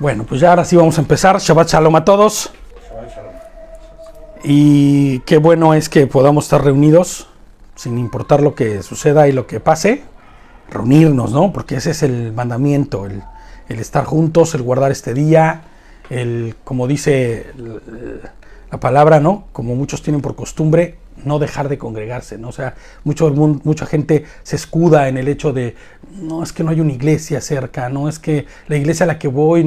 Bueno, pues ya ahora sí vamos a empezar. Shabbat Shalom a todos. Y qué bueno es que podamos estar reunidos, sin importar lo que suceda y lo que pase, reunirnos, ¿no? Porque ese es el mandamiento, el estar juntos, el guardar este día, como dice la palabra, ¿no? Como muchos tienen por costumbre, no dejar de congregarse, ¿no? O sea, mucha gente se escuda en el hecho de, no, es que no hay una iglesia cerca, no, es que la iglesia a la que voy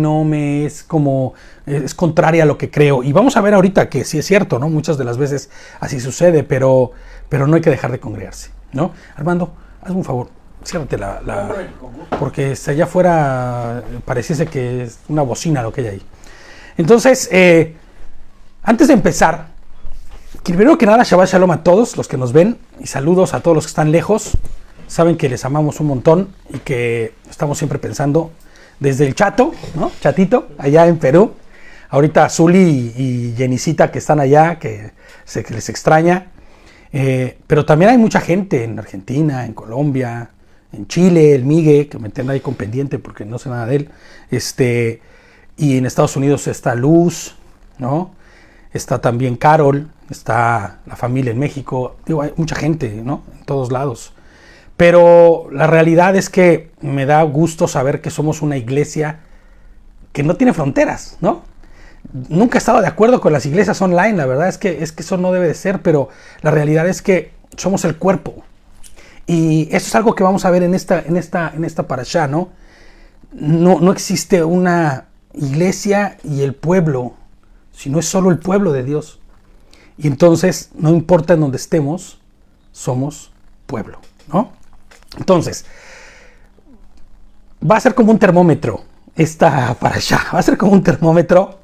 es contraria a lo que creo. Y vamos a ver ahorita que sí es cierto, ¿no? Muchas de las veces así sucede, pero no hay que dejar de congregarse, ¿no? Armando, hazme un favor, ciérrate porque allá afuera pareciese que es una bocina lo que hay ahí. Entonces, antes de empezar, primero que nada, Shabbat Shalom a todos los que nos ven y saludos a todos los que están lejos. Saben que les amamos un montón y que estamos siempre pensando desde el Chato, ¿no? Chatito, allá en Perú. Ahorita Zuli y Jenicita que están allá, que les extraña. Pero también hay mucha gente en Argentina, en Colombia, en Chile, el Migue, que me tiene ahí con pendiente porque no sé nada de él. Y en Estados Unidos está Luz, ¿no? Está también Carol, está la familia en México. Digo, hay mucha gente, ¿no? En todos lados. Pero la realidad es que me da gusto saber que somos una iglesia que no tiene fronteras, ¿no? Nunca he estado de acuerdo con las iglesias online, la verdad es que eso no debe de ser, pero la realidad es que somos el cuerpo. Y eso es algo que vamos a ver en esta parashá, ¿no? No existe una iglesia y el pueblo, sino es solo el pueblo de Dios. Y entonces, no importa en donde estemos, somos pueblo, ¿no? Entonces, va a ser como un termómetro esta parashá, va a ser como un termómetro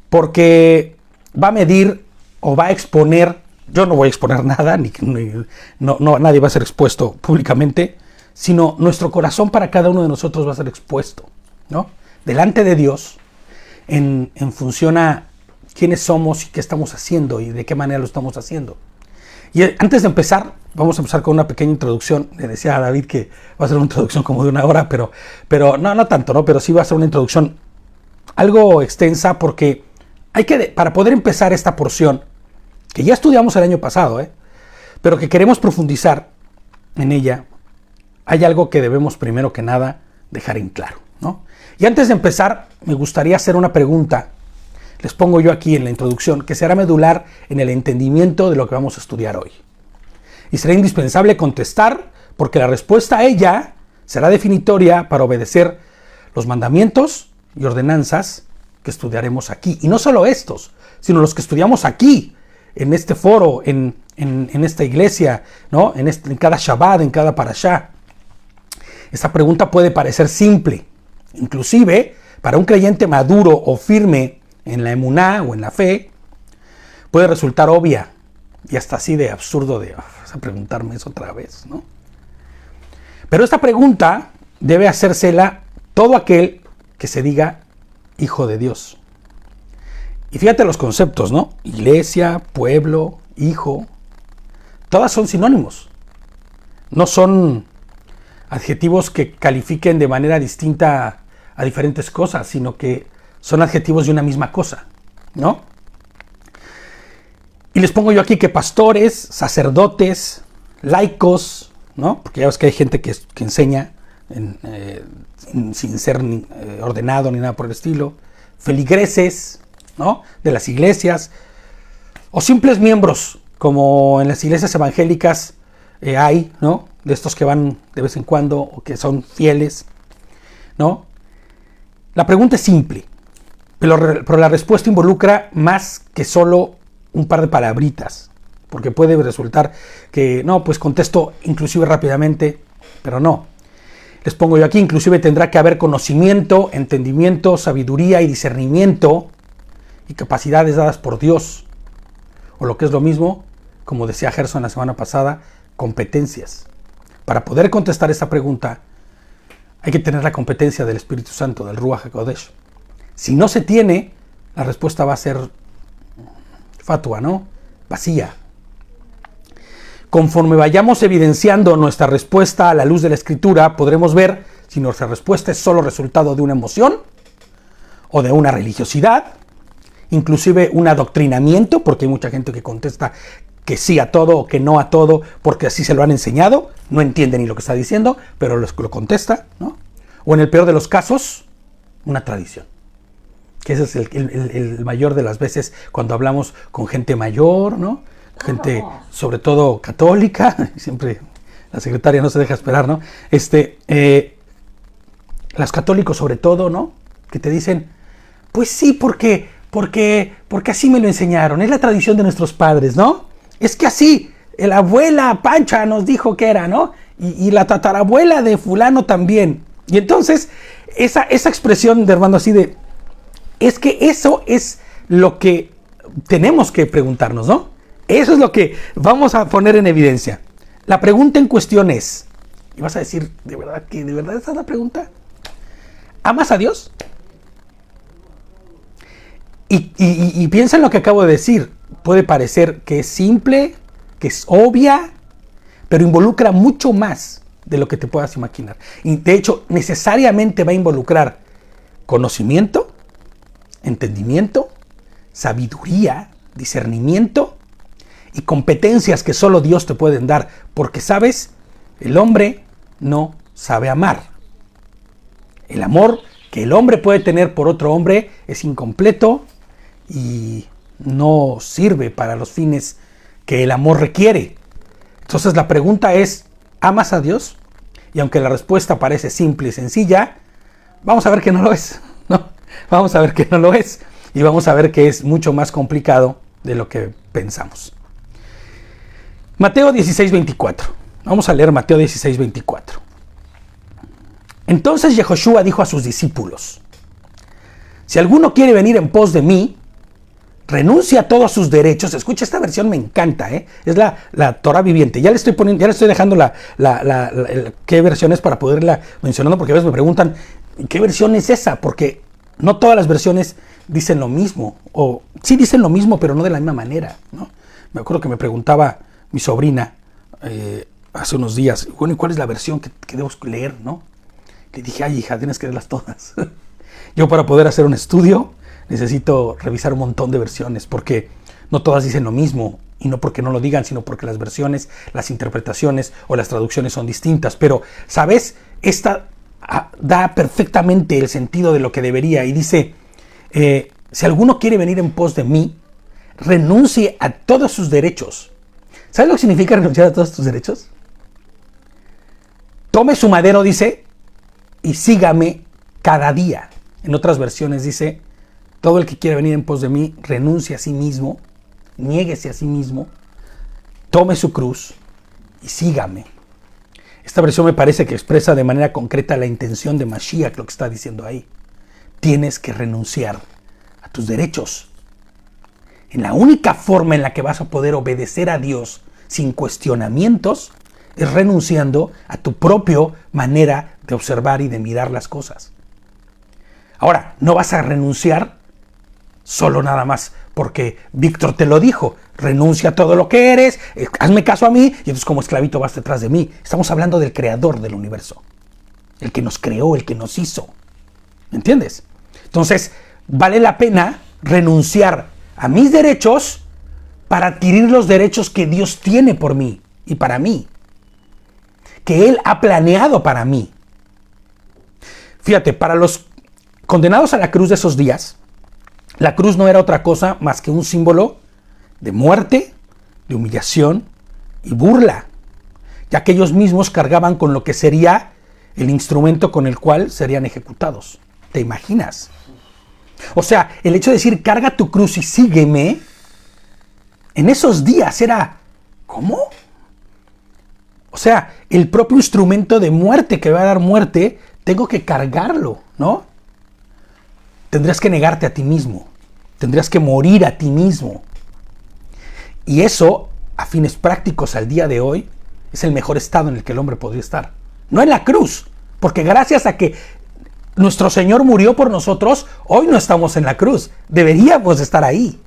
porque va a medir o va a exponer, yo no voy a exponer nada, nadie va a ser expuesto públicamente, sino nuestro corazón para cada uno de nosotros va a ser expuesto, ¿no? Delante de Dios, en función a quiénes somos y qué estamos haciendo y de qué manera lo estamos haciendo. Y antes de empezar, vamos a empezar con una pequeña introducción. Le decía a David que va a ser una introducción como de 1 hora, pero no tanto, ¿no? Pero sí va a ser una introducción algo extensa porque para poder empezar esta porción, que ya estudiamos el año pasado, pero que queremos profundizar en ella, hay algo que debemos primero que nada dejar en claro, ¿no? Y antes de empezar, me gustaría hacer una pregunta. Les pongo yo aquí en la introducción, que será medular en el entendimiento de lo que vamos a estudiar hoy. Y será indispensable contestar, porque la respuesta a ella será definitoria para obedecer los mandamientos y ordenanzas que estudiaremos aquí. Y no solo estos, sino los que estudiamos aquí, en este foro, en esta iglesia, ¿no? En cada Shabbat, en cada parashá. Esta pregunta puede parecer simple, inclusive para un creyente maduro o firme en la emuná o en la fe, puede resultar obvia y hasta así de absurdo de vas a preguntarme eso otra vez, ¿no? Pero esta pregunta debe hacérsela todo aquel que se diga hijo de Dios. Y fíjate los conceptos, ¿no? Iglesia, pueblo, hijo, todas son sinónimos. No son adjetivos que califiquen de manera distinta a diferentes cosas, sino que son adjetivos de una misma cosa, ¿no? Y les pongo yo aquí que pastores, sacerdotes, laicos, ¿no? Porque ya ves que hay gente que enseña sin ser ordenado ni nada por el estilo, feligreses, ¿no? De las iglesias, o simples miembros, como en las iglesias evangélicas hay, ¿no? De estos que van de vez en cuando o que son fieles, ¿no? La pregunta es simple. Pero la respuesta involucra más que solo un par de palabritas, porque puede resultar que, no, pues contesto inclusive rápidamente, pero no. Les pongo yo aquí, inclusive tendrá que haber conocimiento, entendimiento, sabiduría y discernimiento y capacidades dadas por Dios. O lo que es lo mismo, como decía Gerson la semana pasada, competencias. Para poder contestar esta pregunta, hay que tener la competencia del Espíritu Santo, del Ruach HaKodesh. Si no se tiene, la respuesta va a ser fatua, ¿no? Vacía. Conforme vayamos evidenciando nuestra respuesta a la luz de la Escritura, podremos ver si nuestra respuesta es solo resultado de una emoción o de una religiosidad, inclusive un adoctrinamiento, porque hay mucha gente que contesta que sí a todo o que no a todo, porque así se lo han enseñado, no entiende ni lo que está diciendo, pero lo contesta, ¿no? O en el peor de los casos, una tradición. Que ese es el mayor de las veces cuando hablamos con gente mayor, ¿no? Gente sobre todo católica, siempre la secretaria no se deja esperar, ¿no? Los católicos sobre todo, ¿no? Que te dicen, pues sí, porque así me lo enseñaron, es la tradición de nuestros padres, ¿no? Es que así, la abuela Pancha nos dijo que era, ¿no? Y la tatarabuela de fulano también. Y entonces, esa expresión de hermano así de, es que eso es lo que tenemos que preguntarnos, ¿no? Eso es lo que vamos a poner en evidencia. La pregunta en cuestión es, y vas a decir, ¿de verdad esa es la pregunta? ¿Amas a Dios? Y piensa en lo que acabo de decir. Puede parecer que es simple, que es obvia, pero involucra mucho más de lo que te puedas imaginar. Y de hecho, necesariamente va a involucrar conocimiento, entendimiento, sabiduría, discernimiento y competencias que solo Dios te puede dar. Porque, ¿sabes? El hombre no sabe amar. El amor que el hombre puede tener por otro hombre es incompleto y no sirve para los fines que el amor requiere. Entonces la pregunta es, ¿amas a Dios? Y aunque la respuesta parece simple y sencilla, vamos a ver que no lo es, ¿no? Vamos a ver que no lo es. Y vamos a ver que es mucho más complicado de lo que pensamos. Mateo 16:24. Vamos a leer Mateo 16:24. Entonces Yehoshua dijo a sus discípulos, si alguno quiere venir en pos de mí, renuncia a todos sus derechos. Escucha, esta versión me encanta, ¿eh? Es la Torah viviente. Ya le estoy dejando qué versión es para poderla mencionando, porque a veces me preguntan, ¿qué versión es esa? Porque no todas las versiones dicen lo mismo, o sí dicen lo mismo, pero no de la misma manera, ¿no? Me acuerdo que me preguntaba mi sobrina hace unos días, bueno, ¿y cuál es la versión que debo leer, no? Le dije, ay, hija, tienes que leerlas todas. Yo para poder hacer un estudio necesito revisar un montón de versiones, porque no todas dicen lo mismo, y no porque no lo digan, sino porque las versiones, las interpretaciones o las traducciones son distintas. Pero, ¿sabes? Esta da perfectamente el sentido de lo que debería, y dice, si alguno quiere venir en pos de mí, renuncie a todos sus derechos. ¿Sabes lo que significa renunciar a todos tus derechos? Tome su madero, dice, y sígame cada día. En otras versiones dice, todo el que quiere venir en pos de mí, renuncie a sí mismo, niéguese a sí mismo, tome su cruz y sígame. Esta versión me parece que expresa de manera concreta la intención de Mashiach, lo que está diciendo ahí. Tienes que renunciar a tus derechos. En la única forma en la que vas a poder obedecer a Dios sin cuestionamientos es renunciando a tu propia manera de observar y de mirar las cosas. Ahora, no vas a renunciar solo nada más porque Víctor te lo dijo. Renuncia a todo lo que eres, hazme caso a mí, y entonces como esclavito vas detrás de mí. Estamos hablando del creador del universo, el que nos creó, el que nos hizo. ¿Me entiendes? Entonces, vale la pena renunciar a mis derechos para adquirir los derechos que Dios tiene por mí y para mí, que Él ha planeado para mí. Fíjate, para los condenados a la cruz de esos días, la cruz no era otra cosa más que un símbolo de muerte, de humillación y burla, ya que ellos mismos cargaban con lo que sería el instrumento con el cual serían ejecutados. ¿Te imaginas? O sea, el hecho de decir, carga tu cruz y sígueme, en esos días era, ¿cómo? O sea, el propio instrumento de muerte que va a dar muerte, tengo que cargarlo, ¿no? Tendrías que negarte a ti mismo, tendrías que morir a ti mismo. Y eso, a fines prácticos al día de hoy, es el mejor estado en el que el hombre podría estar. No en la cruz, porque gracias a que nuestro Señor murió por nosotros, hoy no estamos en la cruz. Deberíamos estar ahí,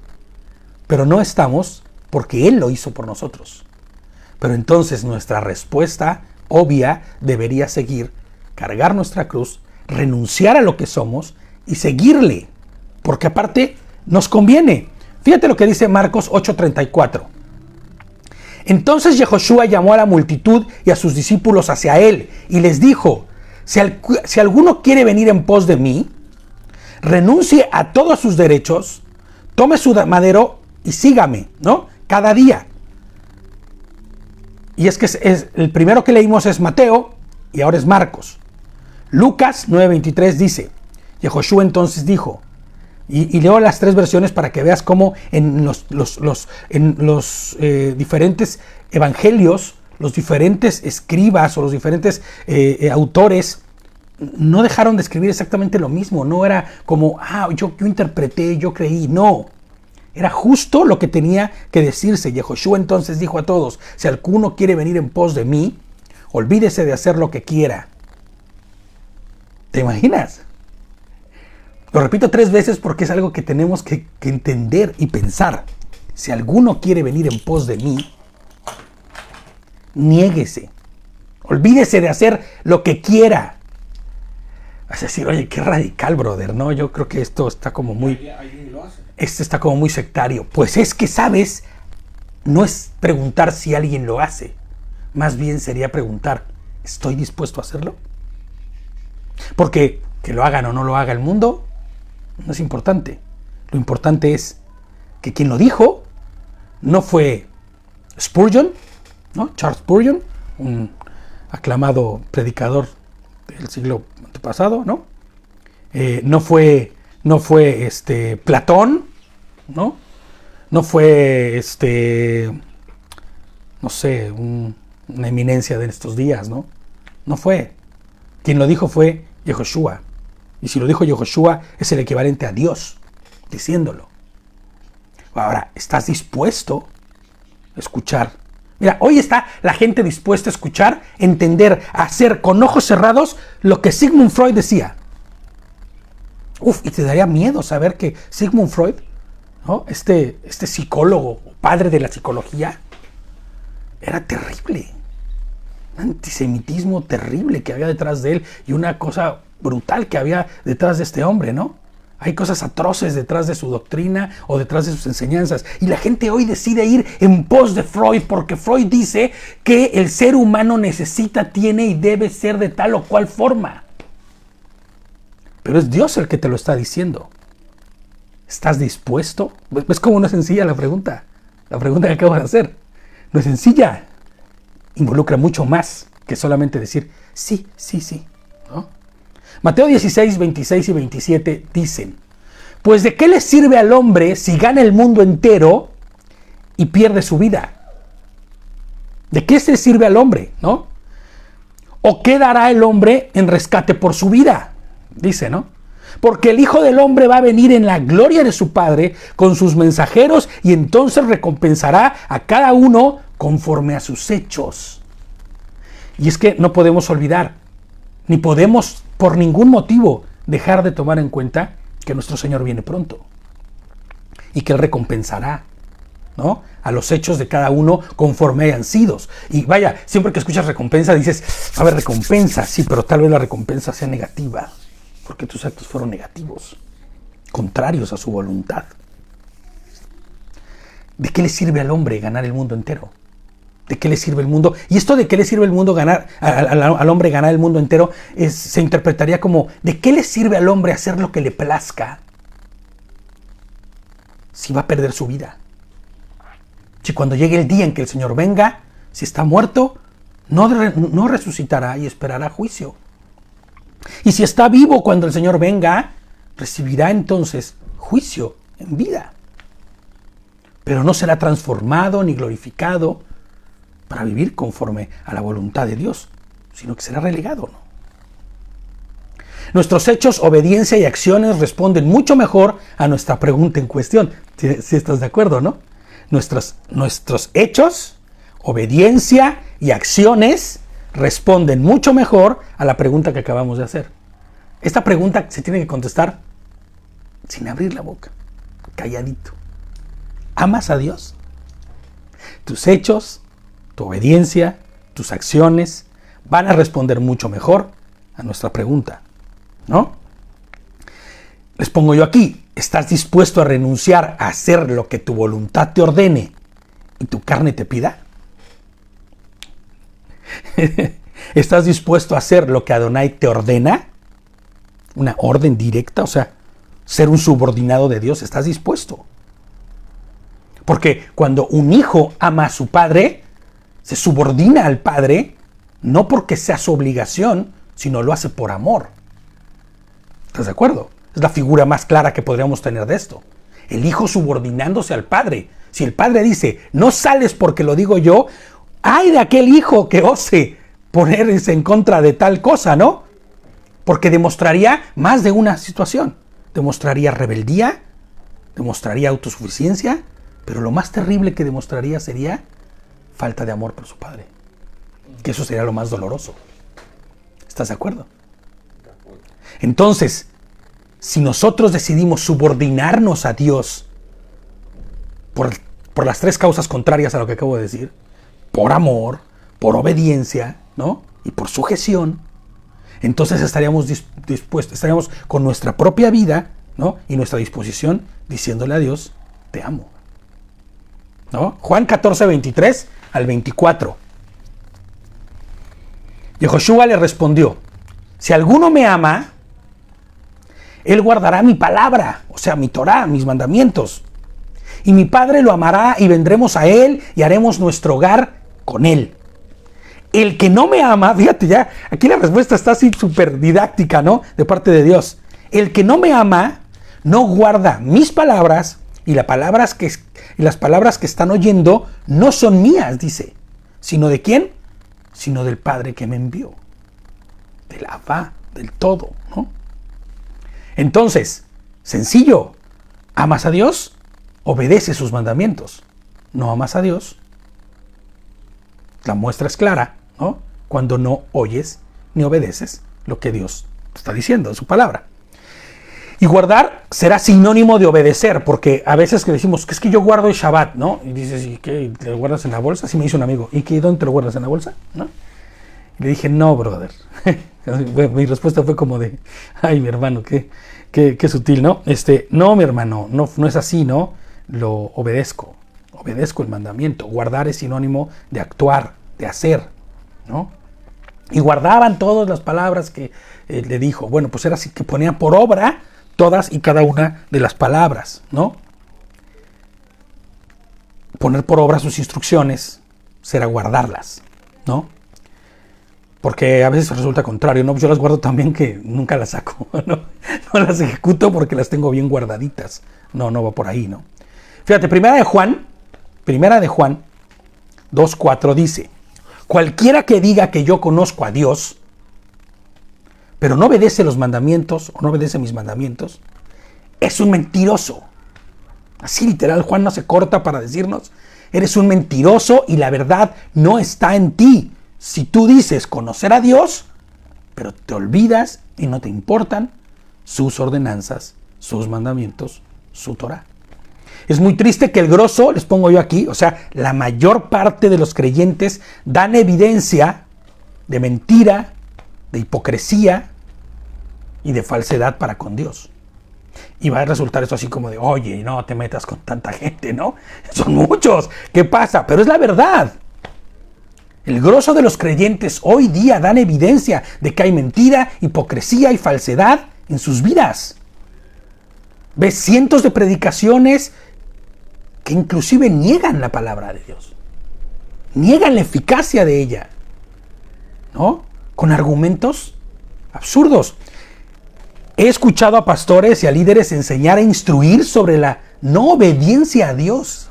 pero no estamos porque Él lo hizo por nosotros. Pero entonces nuestra respuesta obvia debería seguir cargar nuestra cruz, renunciar a lo que somos y seguirle. porque aparte nos conviene. Fíjate lo que dice Marcos 8:34. Entonces Yehoshua llamó a la multitud y a sus discípulos hacia él y les dijo, si alguno quiere venir en pos de mí, renuncie a todos sus derechos, tome su madero y sígame, ¿no? Cada día. Y es que el primero que leímos es Mateo y ahora es Marcos. Lucas 9:23 dice, Yehoshua entonces dijo, y leo las tres versiones para que veas cómo en los diferentes evangelios, los diferentes escribas o los diferentes autores no dejaron de escribir exactamente lo mismo. No era como, yo interpreté, yo creí. No, era justo lo que tenía que decirse. Yehoshua entonces dijo a todos, si alguno quiere venir en pos de mí, olvídese de hacer lo que quiera. ¿Te imaginas? Lo repito 3 veces porque es algo que tenemos que entender y pensar. Si alguno quiere venir en pos de mí, niéguese. Olvídese de hacer lo que quiera. Vas a decir, oye, qué radical, brother, ¿no? Yo creo que esto está como muy... ¿Alguien lo hace? Esto está como muy sectario. Pues es que, ¿sabes? No es preguntar si alguien lo hace. Más bien sería preguntar, ¿estoy dispuesto a hacerlo? Porque que lo hagan o no lo haga el mundo no es importante. Lo importante es que quien lo dijo no fue Spurgeon, ¿no? Charles Spurgeon, un aclamado predicador del siglo antepasado, ¿no? No fue Platón, ¿no? No fue no sé, una eminencia de estos días, ¿no? No fue. Quien lo dijo fue Yehoshua. Y si lo dijo Yehoshua, es el equivalente a Dios diciéndolo. Ahora, ¿estás dispuesto a escuchar? Mira, hoy está la gente dispuesta a escuchar, entender, a hacer con ojos cerrados lo que Sigmund Freud decía. Y te daría miedo saber que Sigmund Freud, ¿no? Este psicólogo, padre de la psicología, era terrible. Un antisemitismo terrible que había detrás de él y una cosa brutal que había detrás de este hombre, ¿no? Hay cosas atroces detrás de su doctrina o detrás de sus enseñanzas. Y la gente hoy decide ir en pos de Freud porque Freud dice que el ser humano necesita, tiene y debe ser de tal o cual forma. Pero es Dios el que te lo está diciendo. ¿Estás dispuesto? ¿Ves cómo no es sencilla la pregunta? La pregunta que acabo de hacer. No es sencilla. Involucra mucho más que solamente decir sí, sí, sí, ¿no? Mateo 16, 26 y 27 dicen, pues ¿de qué le sirve al hombre si gana el mundo entero y pierde su vida? ¿De qué se sirve al hombre, no? ¿O qué dará el hombre en rescate por su vida? Dice, ¿no? Porque el Hijo del Hombre va a venir en la gloria de su Padre con sus mensajeros y entonces recompensará a cada uno conforme a sus hechos. Y es que no podemos olvidar, ni podemos por ningún motivo dejar de tomar en cuenta que nuestro Señor viene pronto y que Él recompensará, ¿no? A los hechos de cada uno conforme hayan sido. Y vaya, siempre que escuchas recompensa dices, a ver, recompensa, sí, pero tal vez la recompensa sea negativa, porque tus actos fueron negativos, contrarios a su voluntad. ¿De qué le sirve al hombre ganar el mundo entero? ¿De qué le sirve el mundo? Y esto de qué le sirve el mundo ganar, al hombre ganar el mundo entero, se interpretaría como, ¿de qué le sirve al hombre hacer lo que le plazca si va a perder su vida? Si cuando llegue el día en que el Señor venga, si está muerto, no resucitará y esperará juicio. Y si está vivo cuando el Señor venga, recibirá entonces juicio en vida. Pero no será transformado ni glorificado para vivir conforme a la voluntad de Dios, sino que será relegado, ¿no? Nuestros hechos, obediencia y acciones responden mucho mejor a nuestra pregunta en cuestión. Si estás de acuerdo, ¿no? Nuestros hechos, obediencia y acciones responden mucho mejor a la pregunta que acabamos de hacer. Esta pregunta se tiene que contestar sin abrir la boca, calladito. ¿Amas a Dios? Tus hechos, tu obediencia, tus acciones van a responder mucho mejor a nuestra pregunta, ¿no? Les pongo yo aquí, ¿Estás dispuesto a renunciar a hacer lo que tu voluntad te ordene y tu carne te pida? ¿Estás dispuesto a hacer lo que Adonai te ordena? Una orden directa, o sea, ser un subordinado de Dios. ¿Estás dispuesto? Porque cuando un hijo ama a su padre, se subordina al padre, no porque sea su obligación, sino lo hace por amor. ¿Estás de acuerdo? Es la figura más clara que podríamos tener de esto. El hijo subordinándose al padre. Si el padre dice, no sales porque lo digo yo, ¡ay de aquel hijo que ose ponerse en contra de tal cosa!, ¿no? Porque demostraría más de una situación. Demostraría rebeldía, demostraría autosuficiencia, pero lo más terrible que demostraría sería falta de amor por su padre. Que eso sería lo más doloroso. ¿Estás de acuerdo? Entonces, si nosotros decidimos subordinarnos a Dios por las tres causas contrarias a lo que acabo de decir, por amor, por obediencia, ¿no?, y por sujeción, entonces estaríamos dispuestos, estaríamos con nuestra propia vida, ¿no?, y nuestra disposición diciéndole a Dios, te amo, ¿no? Juan 14, 23 al 24. Yehoshua le respondió, si alguno me ama, él guardará mi palabra, o sea, mi Torá, mis mandamientos. Y mi Padre lo amará y vendremos a él y haremos nuestro hogar con él. El que no me ama, fíjate ya, aquí la respuesta está así súper didáctica, ¿no?, de parte de Dios. El que no me ama, no guarda mis palabras y las palabras que están oyendo no son mías, dice. ¿Sino de quién? Sino del Padre que me envió. Del Abba, del todo, ¿no? Entonces, sencillo, ¿amas a Dios? Obedece sus mandamientos. ¿No amas a Dios? La muestra es clara, ¿no?, cuando no oyes ni obedeces lo que Dios está diciendo en su palabra. Y guardar será sinónimo de obedecer, porque a veces que decimos que es que yo guardo el Shabbat, ¿no? Y dices, ¿y qué? ¿Te lo guardas en la bolsa? Así me dice un amigo. ¿Y qué? ¿Dónde te lo guardas? ¿En la bolsa? ¿No? Y le dije, no, brother. Mi respuesta fue como de, ay, mi hermano, qué sutil, ¿no? No, mi hermano, no es así, ¿no? Lo obedezco el mandamiento. Guardar es sinónimo de actuar, de hacer, ¿no? Y guardaban todas las palabras que le dijo. Bueno, pues era así que ponían por obra todas y cada una de las palabras, ¿no? Poner por obra sus instrucciones será guardarlas, ¿no? Porque a veces resulta contrario, ¿no? Yo las guardo también que nunca las saco, ¿no? No las ejecuto porque las tengo bien guardaditas. No va por ahí, ¿no? Fíjate, Primera de Juan 2:4 dice, cualquiera que diga que yo conozco a Dios, pero no obedece los mandamientos o no obedece mis mandamientos, es un mentiroso. Así literal, Juan no se corta para decirnos, eres un mentiroso y la verdad no está en ti. Si tú dices conocer a Dios, pero te olvidas y no te importan sus ordenanzas, sus mandamientos, su Torah. Es muy triste que el grosso, les pongo yo aquí, o sea, la mayor parte de los creyentes dan evidencia de mentira, de hipocresía y de falsedad para con Dios. Y va a resultar eso así como de, oye, no te metas con tanta gente, ¿no? Son muchos, ¿qué pasa? Pero es la verdad. El grosso de los creyentes hoy día dan evidencia de que hay mentira, hipocresía y falsedad en sus vidas. Ves cientos de predicaciones que inclusive niegan la palabra de Dios. Niegan la eficacia de ella, ¿no? Con argumentos absurdos. He escuchado a pastores y a líderes enseñar e instruir sobre la no obediencia a Dios.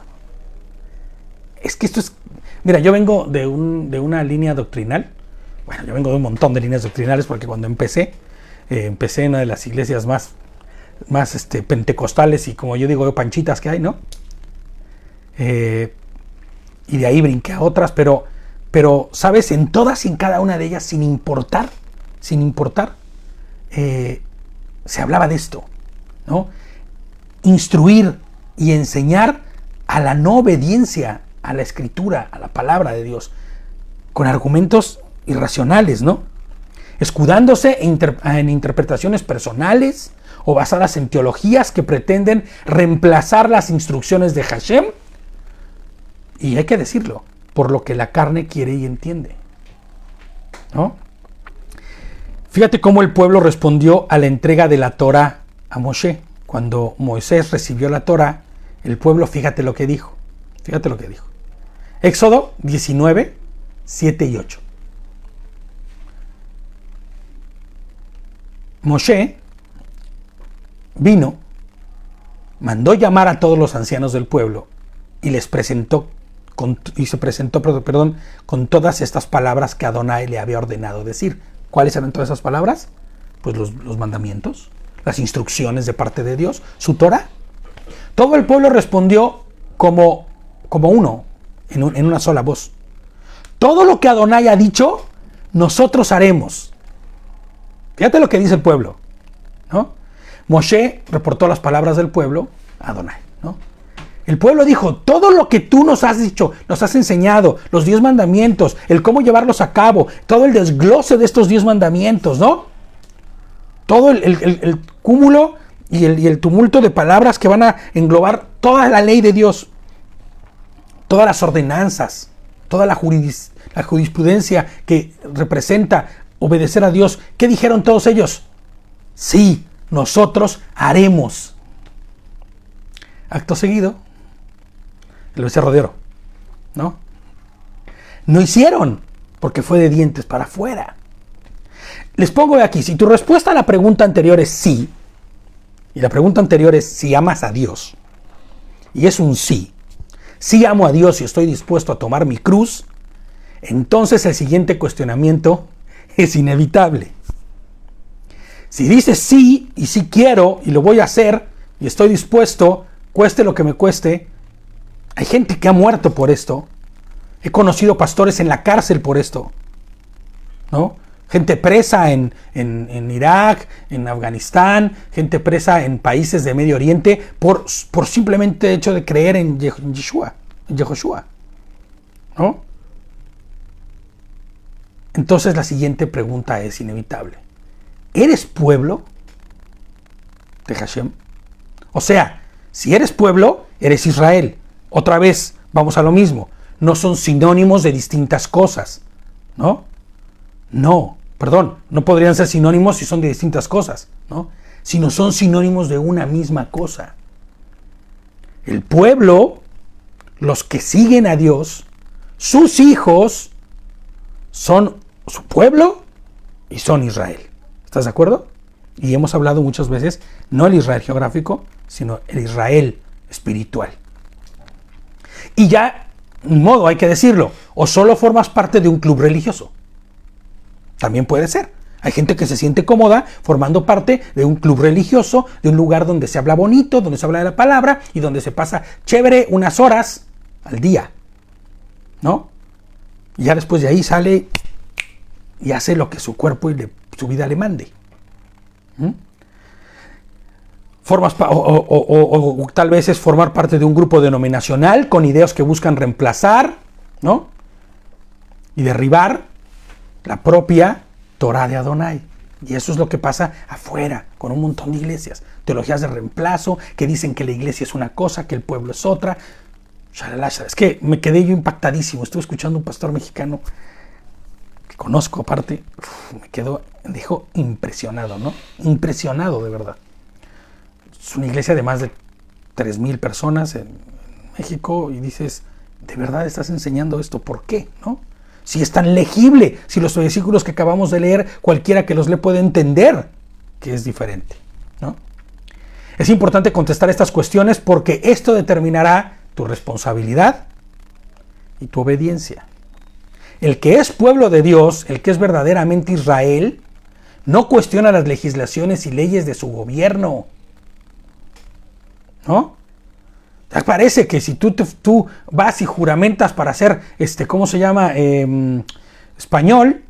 Es que esto es... Mira, yo vengo de una línea doctrinal. Bueno, yo vengo de un montón de líneas doctrinales porque cuando empecé en una de las iglesias más pentecostales y, como yo digo, panchitas que hay, ¿no? Y de ahí brinqué a otras, pero ¿sabes? En todas y en cada una de ellas, sin importar, se hablaba de esto, ¿no? Instruir y enseñar a la no obediencia a la Escritura, a la palabra de Dios, con argumentos irracionales, ¿no? Escudándose en interpretaciones personales o basadas en teologías que pretenden reemplazar las instrucciones de Hashem. Y hay que decirlo, por lo que la carne quiere y entiende, ¿no? Fíjate cómo el pueblo respondió a la entrega de la Torá a Moshe. Cuando Moisés recibió la Torá, el pueblo, fíjate lo que dijo. Fíjate lo que dijo. Éxodo 19, 7 y 8. Moshe vino, mandó llamar a todos los ancianos del pueblo y se presentó con todas estas palabras que Adonai le había ordenado decir. ¿Cuáles eran todas esas palabras? Pues los mandamientos, las instrucciones de parte de Dios, su Torah. Todo el pueblo respondió como uno, en una sola voz. Todo lo que Adonai ha dicho, nosotros haremos. Fíjate lo que dice el pueblo, ¿no? Moshe reportó las palabras del pueblo a Adonai, ¿no? El pueblo dijo, todo lo que tú nos has dicho, nos has enseñado, los 10 mandamientos, el cómo llevarlos a cabo, todo el desglose de estos 10 mandamientos, ¿no? Todo el cúmulo y el tumulto de palabras que van a englobar toda la ley de Dios, todas las ordenanzas, toda la jurisprudencia que representa obedecer a Dios. ¿Qué dijeron todos ellos? Sí, nosotros haremos. Acto seguido, el becerro de oro, ¿no? No hicieron, porque fue de dientes para afuera. Les pongo aquí, si tu respuesta a la pregunta anterior es sí, y la pregunta anterior es si amas a Dios, y es un sí amo a Dios y estoy dispuesto a tomar mi cruz, entonces el siguiente cuestionamiento es inevitable. Si dices sí, y sí quiero, y lo voy a hacer, y estoy dispuesto, cueste lo que me cueste. Hay gente que ha muerto por esto. He conocido pastores en la cárcel por esto, ¿no? Gente presa en Irak, en Afganistán, gente presa en países de Medio Oriente por simplemente hecho de creer en Yehoshua, ¿no? Entonces la siguiente pregunta es inevitable. ¿Eres pueblo de Hashem? O sea, si eres pueblo, eres Israel. Otra vez, vamos a lo mismo. No son sinónimos de distintas cosas, ¿no? No podrían ser sinónimos si son de distintas cosas, ¿no? Sino son sinónimos de una misma cosa. El pueblo, los que siguen a Dios, sus hijos, son su pueblo y son Israel. ¿Estás de acuerdo? Y hemos hablado muchas veces, no el Israel geográfico, sino el Israel espiritual. Y ya, de modo, hay que decirlo, o solo formas parte de un club religioso. También puede ser. Hay gente que se siente cómoda formando parte de un club religioso, de un lugar donde se habla bonito, donde se habla de la palabra y donde se pasa chévere unas horas al día, ¿no? Y ya después de ahí sale y hace lo que su cuerpo y su vida le mande. O tal vez es formar parte de un grupo denominacional con ideas que buscan reemplazar, ¿no? Y derribar la propia Torah de Adonai. Y eso es lo que pasa afuera con un montón de iglesias. Teologías de reemplazo que dicen que la iglesia es una cosa, que el pueblo es otra. Es que me quedé yo impactadísimo. Estuve escuchando a un pastor mexicano que conozco aparte. Me dejó impresionado, ¿no? Impresionado de verdad. Es una iglesia de más de 3,000 personas en México y dices, ¿de verdad estás enseñando esto? ¿Por qué? ¿No? Si es tan legible, si los versículos que acabamos de leer, cualquiera que los lee puede entender que es diferente, ¿no? Es importante contestar estas cuestiones porque esto determinará tu responsabilidad y tu obediencia. El que es pueblo de Dios, el que es verdaderamente Israel, no cuestiona las legislaciones y leyes de su gobierno, ¿no? Parece que si tú vas y juramentas para ser, ¿cómo se llama? Español,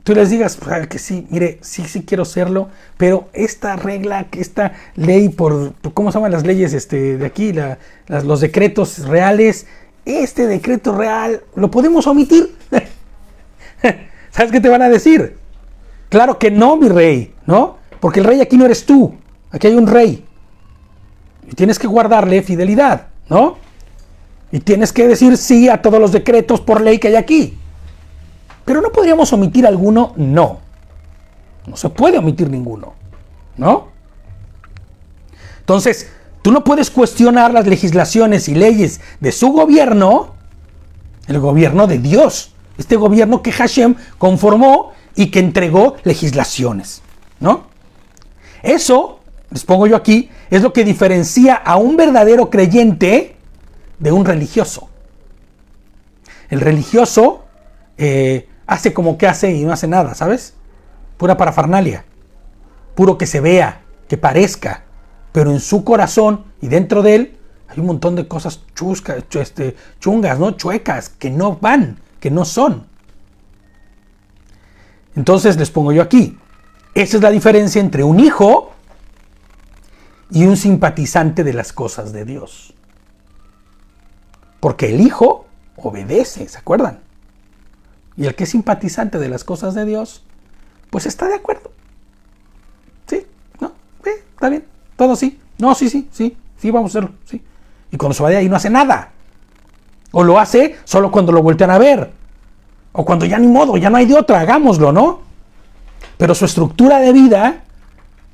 tú les digas que sí, mire, sí quiero serlo, pero esta regla, esta ley, ¿cómo se llaman las leyes de aquí? Los decretos reales, este decreto real, ¿lo podemos omitir? ¿Sabes qué te van a decir? Claro que no, mi rey, ¿no? Porque el rey aquí no eres tú. Aquí hay un rey. Y tienes que guardarle fidelidad, ¿no? Y tienes que decir sí a todos los decretos por ley que hay aquí. Pero ¿no podríamos omitir alguno? No. No se puede omitir ninguno, ¿no? Entonces, tú no puedes cuestionar las legislaciones y leyes de su gobierno, el gobierno de Dios. Este gobierno que Hashem conformó y que entregó legislaciones, ¿no? Eso, les pongo yo aquí, es lo que diferencia a un verdadero creyente de un religioso. El religioso hace como que hace y no hace nada, ¿sabes? Pura parafernalia, puro que se vea, que parezca, pero en su corazón y dentro de él hay un montón de cosas chungas, ¿no? Chuecas, que no van, que no son. Entonces les pongo yo aquí, esa es la diferencia entre un hijo y un simpatizante de las cosas de Dios. Porque el hijo obedece, ¿se acuerdan? Y el que es simpatizante de las cosas de Dios, pues está de acuerdo. Sí, no, está bien, todo sí. No, sí, vamos a hacerlo, sí. Y cuando se va de ahí no hace nada. O lo hace solo cuando lo voltean a ver. O cuando ya ni modo, ya no hay de otra, hagámoslo, ¿no? Pero su estructura de vida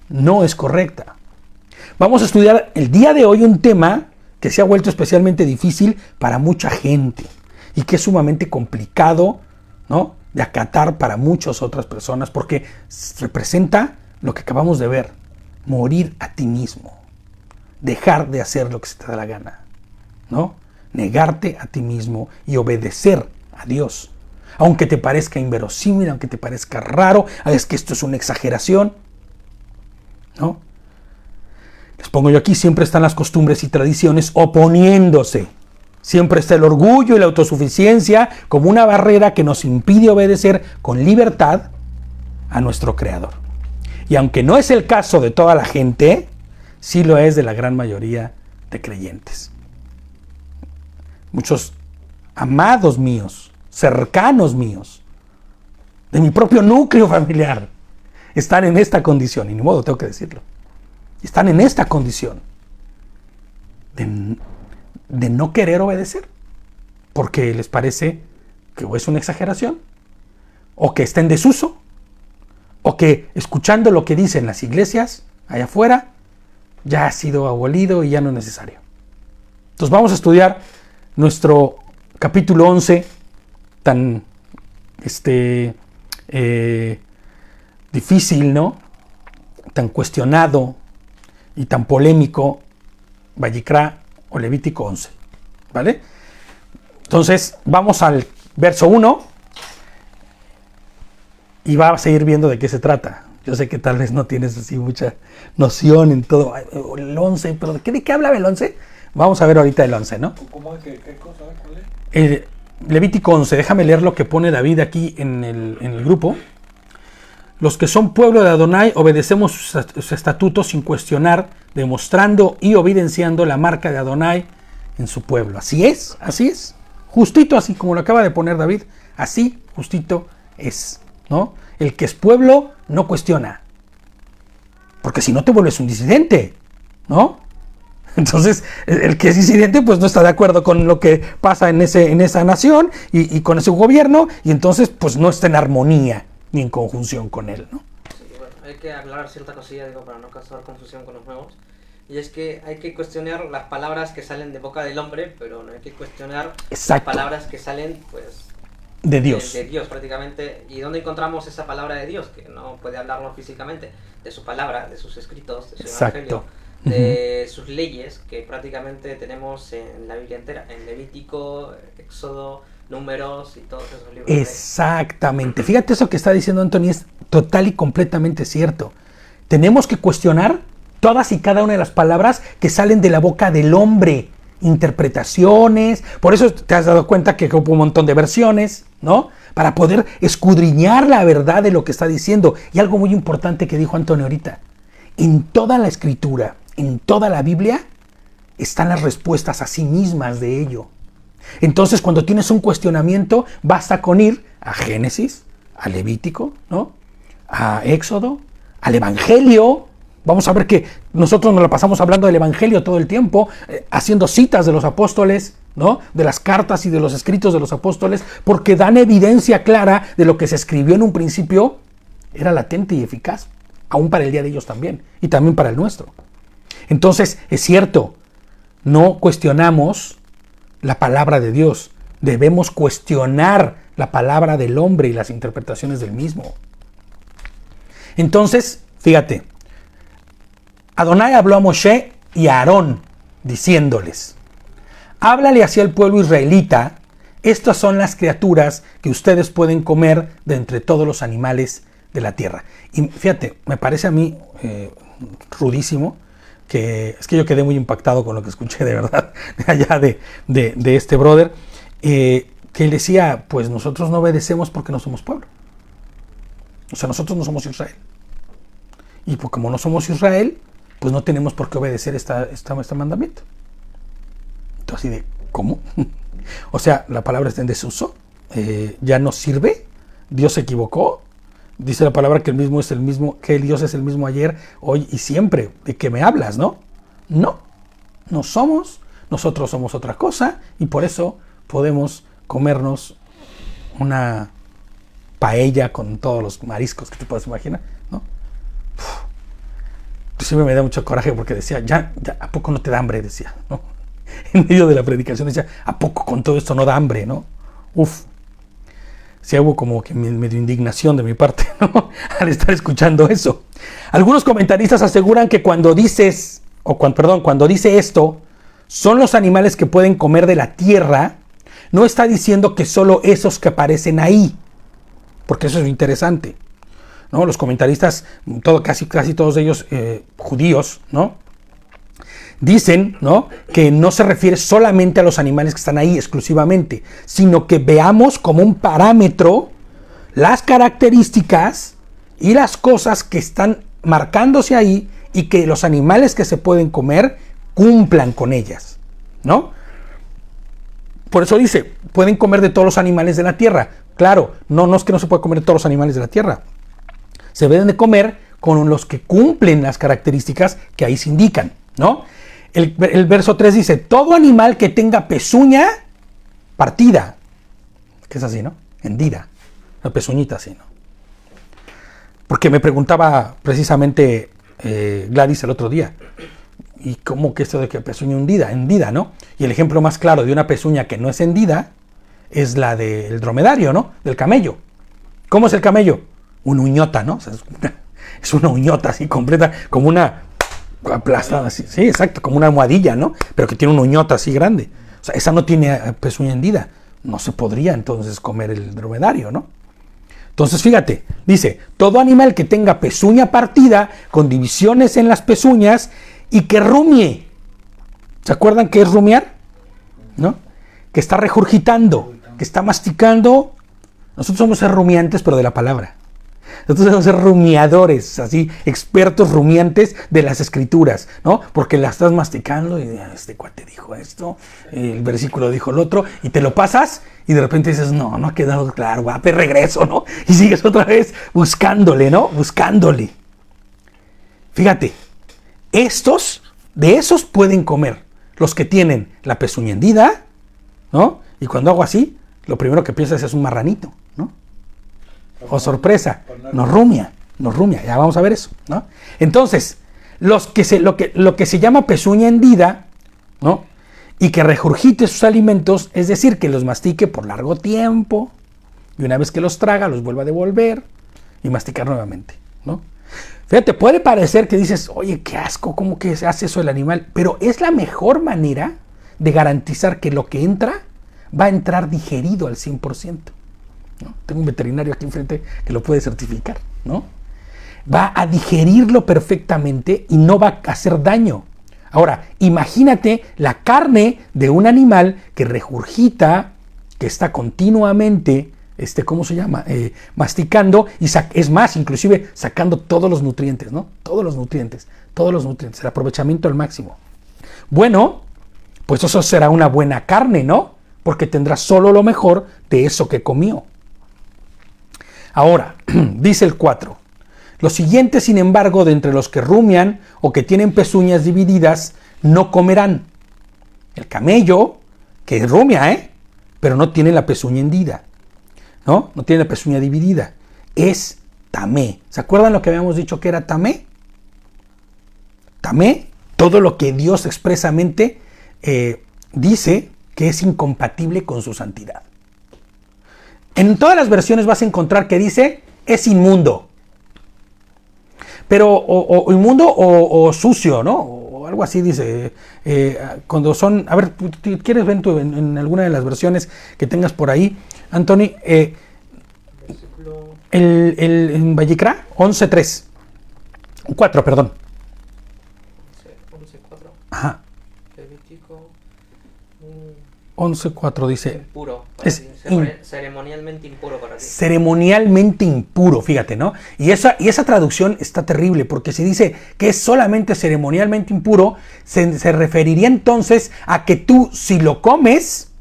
no es correcta. Vamos a estudiar el día de hoy un tema que se ha vuelto especialmente difícil para mucha gente y que es sumamente complicado, ¿no?, de acatar para muchas otras personas, porque representa lo que acabamos de ver: morir a ti mismo, dejar de hacer lo que se te da la gana, ¿no? Negarte a ti mismo y obedecer a Dios. Aunque te parezca inverosímil, aunque te parezca raro, es que esto es una exageración, ¿no? Les pongo yo aquí, siempre están las costumbres y tradiciones oponiéndose. Siempre está el orgullo y la autosuficiencia como una barrera que nos impide obedecer con libertad a nuestro Creador. Y aunque no es el caso de toda la gente, sí lo es de la gran mayoría de creyentes. Muchos amados míos, cercanos míos, de mi propio núcleo familiar, están en esta condición, y ni modo, tengo que decirlo. Están en esta condición de no querer obedecer, porque les parece que o es una exageración, o que está en desuso, o que escuchando lo que dicen las iglesias allá afuera ya ha sido abolido y ya no es necesario. Entonces vamos a estudiar nuestro capítulo 11, tan difícil, ¿no?, tan cuestionado y tan polémico, Vayikra o Levítico 11, ¿vale? Entonces vamos al verso 1 y va a seguir viendo de qué se trata. Yo sé que tal vez no tienes así mucha noción en todo el 11, pero ¿de qué hablaba el 11? Vamos a ver ahorita el 11, ¿no? ¿Cómo es? ¿Qué cosa? ¿Cuál es? Levítico 11, déjame leer lo que pone David aquí en el grupo. Los que son pueblo de Adonai obedecemos sus estatutos sin cuestionar, demostrando y evidenciando la marca de Adonai en su pueblo. Así es, justito así como lo acaba de poner David, así justito es, ¿no? El que es pueblo no cuestiona, porque si no te vuelves un disidente, ¿no? Entonces, el que es disidente pues no está de acuerdo con lo que pasa en esa nación y con ese gobierno, y entonces pues no está en armonía ni en conjunción con él, ¿no? Sí, bueno, hay que aclarar cierta cosilla, para no causar confusión con los nuevos. Y es que hay que cuestionar las palabras que salen de boca del hombre, pero no hay que cuestionar las palabras que salen, pues, de Dios. De Dios, prácticamente. ¿Y dónde encontramos esa palabra de Dios? Que no puede hablarlo físicamente. De su palabra, de sus escritos, de su evangelio, de sus leyes, que prácticamente tenemos en la Biblia entera, en Levítico, Éxodo, Números y todos esos libros. Exactamente. Fíjate, eso que está diciendo Anthony es total y completamente cierto. Tenemos que cuestionar todas y cada una de las palabras que salen de la boca del hombre. Interpretaciones. Por eso te has dado cuenta que hubo un montón de versiones, ¿no? Para poder escudriñar la verdad de lo que está diciendo. Y algo muy importante que dijo Antonio ahorita. En toda la escritura, en toda la Biblia, están las respuestas a sí mismas de ello. Entonces, cuando tienes un cuestionamiento, basta con ir a Génesis, a Levítico, ¿no?, a Éxodo, al Evangelio. Vamos a ver que nosotros nos la pasamos hablando del Evangelio todo el tiempo, haciendo citas de los apóstoles, ¿no? De las cartas y de los escritos de los apóstoles, porque dan evidencia clara de lo que se escribió en un principio, era latente y eficaz, aún para el día de ellos también, y también para el nuestro. Entonces, es cierto, no cuestionamos la palabra de Dios, debemos cuestionar la palabra del hombre y las interpretaciones del mismo. Entonces, fíjate, Adonai habló a Moshe y a Aarón, diciéndoles: háblale hacia el pueblo israelita, estas son las criaturas que ustedes pueden comer de entre todos los animales de la tierra. Y fíjate, me parece a mí rudísimo, que es que yo quedé muy impactado con lo que escuché de verdad, allá de este brother, que él decía, pues nosotros no obedecemos porque no somos pueblo. O sea, nosotros no somos Israel. Y pues como no somos Israel, pues no tenemos por qué obedecer este mandamiento. Entonces, de ¿cómo? O sea, la palabra está en desuso, ya no sirve, Dios se equivocó. Dice la palabra que que Dios es el mismo ayer, hoy y siempre. ¿De qué me hablas, no? No somos, nosotros somos otra cosa, y por eso podemos comernos una paella con todos los mariscos que te puedes imaginar, ¿no? Siempre me da mucho coraje porque decía, ya, ¿a poco no te da hambre? Decía, ¿no? En medio de la predicación decía, ¿a poco con todo esto no da hambre, no? Sí, hubo como que medio indignación de mi parte, ¿no? Al estar escuchando eso. Algunos comentaristas aseguran que cuando dice esto, son los animales que pueden comer de la tierra, no está diciendo que solo esos que aparecen ahí, porque eso es interesante, ¿no? Los comentaristas, casi todos ellos judíos, ¿no? Dicen, ¿no?, que no se refiere solamente a los animales que están ahí exclusivamente, sino que veamos como un parámetro las características y las cosas que están marcándose ahí y que los animales que se pueden comer cumplan con ellas, ¿no? Por eso dice, pueden comer de todos los animales de la tierra. Claro, no es que no se pueda comer de todos los animales de la tierra. Se deben de comer con los que cumplen las características que ahí se indican, ¿no? El verso 3 dice, todo animal que tenga pezuña partida, que es así, ¿no? Hendida, la pezuñita así, ¿no? Porque me preguntaba precisamente Gladys el otro día, ¿y cómo que esto de que pezuña hendida, ¿no? Y el ejemplo más claro de una pezuña que no es hendida es la del dromedario, ¿no? Del camello. ¿Cómo es el camello? Una uñota, ¿no? O sea, es una uñota así completa, como una aplastada así, sí, exacto, como una almohadilla, ¿no? Pero que tiene una uñota así grande. O sea, esa no tiene pezuña hendida. No se podría entonces comer el dromedario, ¿no? Entonces, fíjate, dice, todo animal que tenga pezuña partida, con divisiones en las pezuñas, y que rumie. ¿Se acuerdan qué es rumiar? ¿No? Que está regurgitando, que está masticando. Nosotros somos ser rumiantes, pero de la palabra. Nosotros debemos ser rumiadores, así, expertos rumiantes de las escrituras, ¿no? Porque la estás masticando y este cuate dijo esto, el versículo dijo el otro, y te lo pasas y de repente dices, no ha quedado claro, va, te regreso, ¿no? Y sigues otra vez buscándole, ¿no? Buscándole. Fíjate, de esos pueden comer los que tienen la pezuña hendida, ¿no? Y cuando hago así, lo primero que piensas es un marranito, ¿no? Oh, sorpresa, nos rumia, ya vamos a ver eso, ¿no? Entonces, lo que se llama pezuña hendida, ¿no? Y que regurgite sus alimentos, es decir, que los mastique por largo tiempo, y una vez que los traga, los vuelva a devolver y masticar nuevamente, ¿no? Fíjate, puede parecer que dices, oye, qué asco, ¿cómo que se hace eso el animal? Pero es la mejor manera de garantizar que lo que entra va a entrar digerido al 100%. ¿No? Tengo un veterinario aquí enfrente que lo puede certificar, ¿no? Va a digerirlo perfectamente y no va a hacer daño. Ahora, imagínate la carne de un animal que regurgita, que está continuamente, ¿cómo se llama? Masticando y es más, inclusive sacando todos los nutrientes, ¿no? Todos los nutrientes, el aprovechamiento al máximo. Bueno, pues eso será una buena carne, ¿no? Porque tendrá solo lo mejor de eso que comió. Ahora, dice el 4, Los siguientes, sin embargo, de entre los que rumian o que tienen pezuñas divididas, no comerán. El camello, que rumia, pero no tiene la pezuña hendida, ¿no? No tiene la pezuña dividida. Es tamé. ¿Se acuerdan lo que habíamos dicho que era tamé? Tamé, todo lo que Dios expresamente dice que es incompatible con su santidad. En todas las versiones vas a encontrar que dice es inmundo. Pero o inmundo o sucio, ¿no? O algo así dice. Cuando son... A ver, ¿quieres ver en alguna de las versiones que tengas por ahí, Anthony? En Vallicra, 11.3. 4, perdón. 11.4. Ajá. Levítico 11.4 dice... Impuro. Es ceremonialmente impuro para ti. Ceremonialmente impuro, fíjate, ¿no? Y esa traducción está terrible, porque si dice que es solamente ceremonialmente impuro, se referiría entonces a que tú, si lo comes,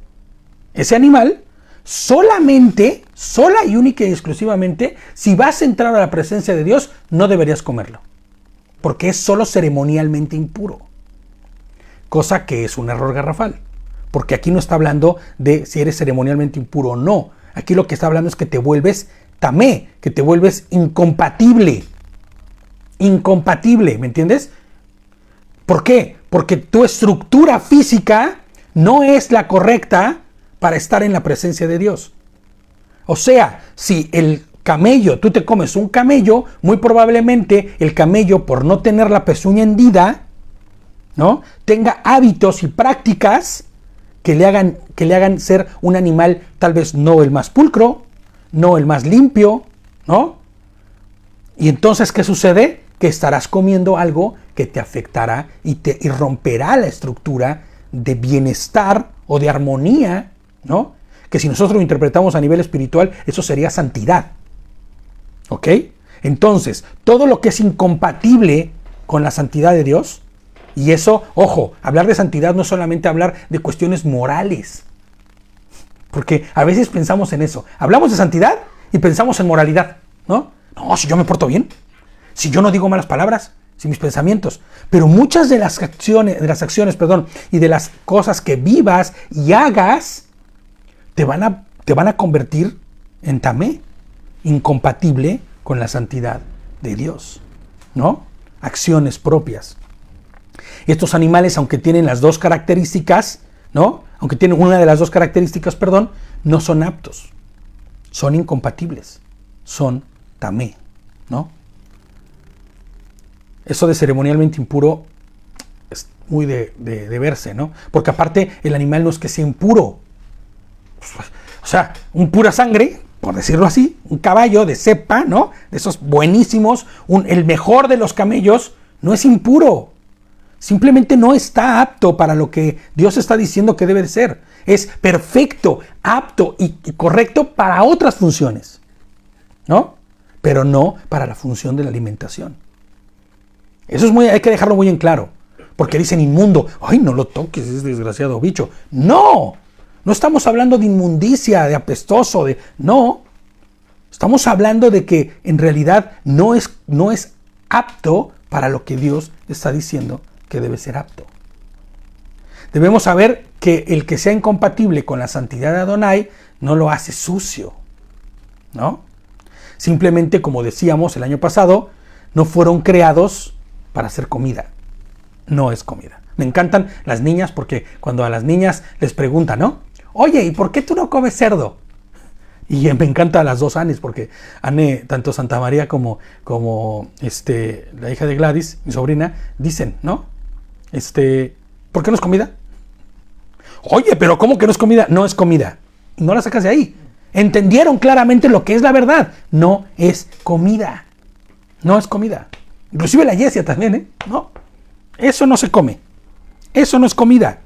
ese animal, sola y única y exclusivamente, si vas a entrar a la presencia de Dios, no deberías comerlo, porque es solo ceremonialmente impuro, cosa que es un error garrafal. Porque aquí no está hablando de si eres ceremonialmente impuro o no. Aquí lo que está hablando es que te vuelves tamé, que te vuelves incompatible. Incompatible, ¿me entiendes? ¿Por qué? Porque tu estructura física no es la correcta para estar en la presencia de Dios. O sea, si el camello, tú te comes un camello, muy probablemente el camello, por no tener la pezuña hendida, ¿no?, tenga hábitos y prácticas que le hagan ser un animal tal vez no el más pulcro, no el más limpio, ¿no? Y entonces, ¿qué sucede? Que estarás comiendo algo que te afectará y romperá la estructura de bienestar o de armonía, ¿no? Que si nosotros lo interpretamos a nivel espiritual, eso sería santidad. ¿Ok? Entonces, todo lo que es incompatible con la santidad de Dios, y eso, ojo, hablar de santidad no es solamente hablar de cuestiones morales. Porque a veces pensamos en eso. Hablamos de santidad y pensamos en moralidad, ¿no? No, si yo me porto bien, si yo no digo malas palabras, si mis pensamientos. Pero muchas de las acciones, y de las cosas que vivas y hagas, te van a convertir en tamé, incompatible con la santidad de Dios, ¿no? Acciones propias. Estos animales, aunque tienen las dos características, ¿no? Aunque tienen una de las dos características, no son aptos. Son incompatibles. Son tamé, ¿no? Eso de ceremonialmente impuro es muy de verse, ¿no? Porque aparte el animal no es que sea impuro. O sea, un pura sangre, por decirlo así, un caballo de cepa, ¿no? De esos buenísimos, el mejor de los camellos, no es impuro. Simplemente no está apto para lo que Dios está diciendo que debe de ser. Es perfecto, apto y correcto para otras funciones, ¿no? Pero no para la función de la alimentación. Eso hay que dejarlo muy en claro. Porque dicen inmundo. ¡Ay, no lo toques, es desgraciado bicho! ¡No! No estamos hablando de inmundicia, de apestoso, no. Estamos hablando de que en realidad no es apto para lo que Dios está diciendo que debe ser apto. Debemos saber que el que sea incompatible con la santidad de Adonai no lo hace sucio, ¿no? Simplemente, como decíamos el año pasado, no fueron creados para hacer comida. No es comida. Me encantan las niñas porque cuando a las niñas les preguntan, ¿no? Oye, ¿y por qué tú no comes cerdo? Y me encanta a las dos Anes, porque Ane, tanto Santa María como la hija de Gladys, mi sobrina, dicen, ¿no? ¿Por qué no es comida? Oye, pero ¿cómo que no es comida? No es comida. Y no la sacas de ahí. Entendieron claramente lo que es la verdad. No es comida. No es comida. Inclusive la Yesia también, ¿eh? No. Eso no se come. Eso no es comida.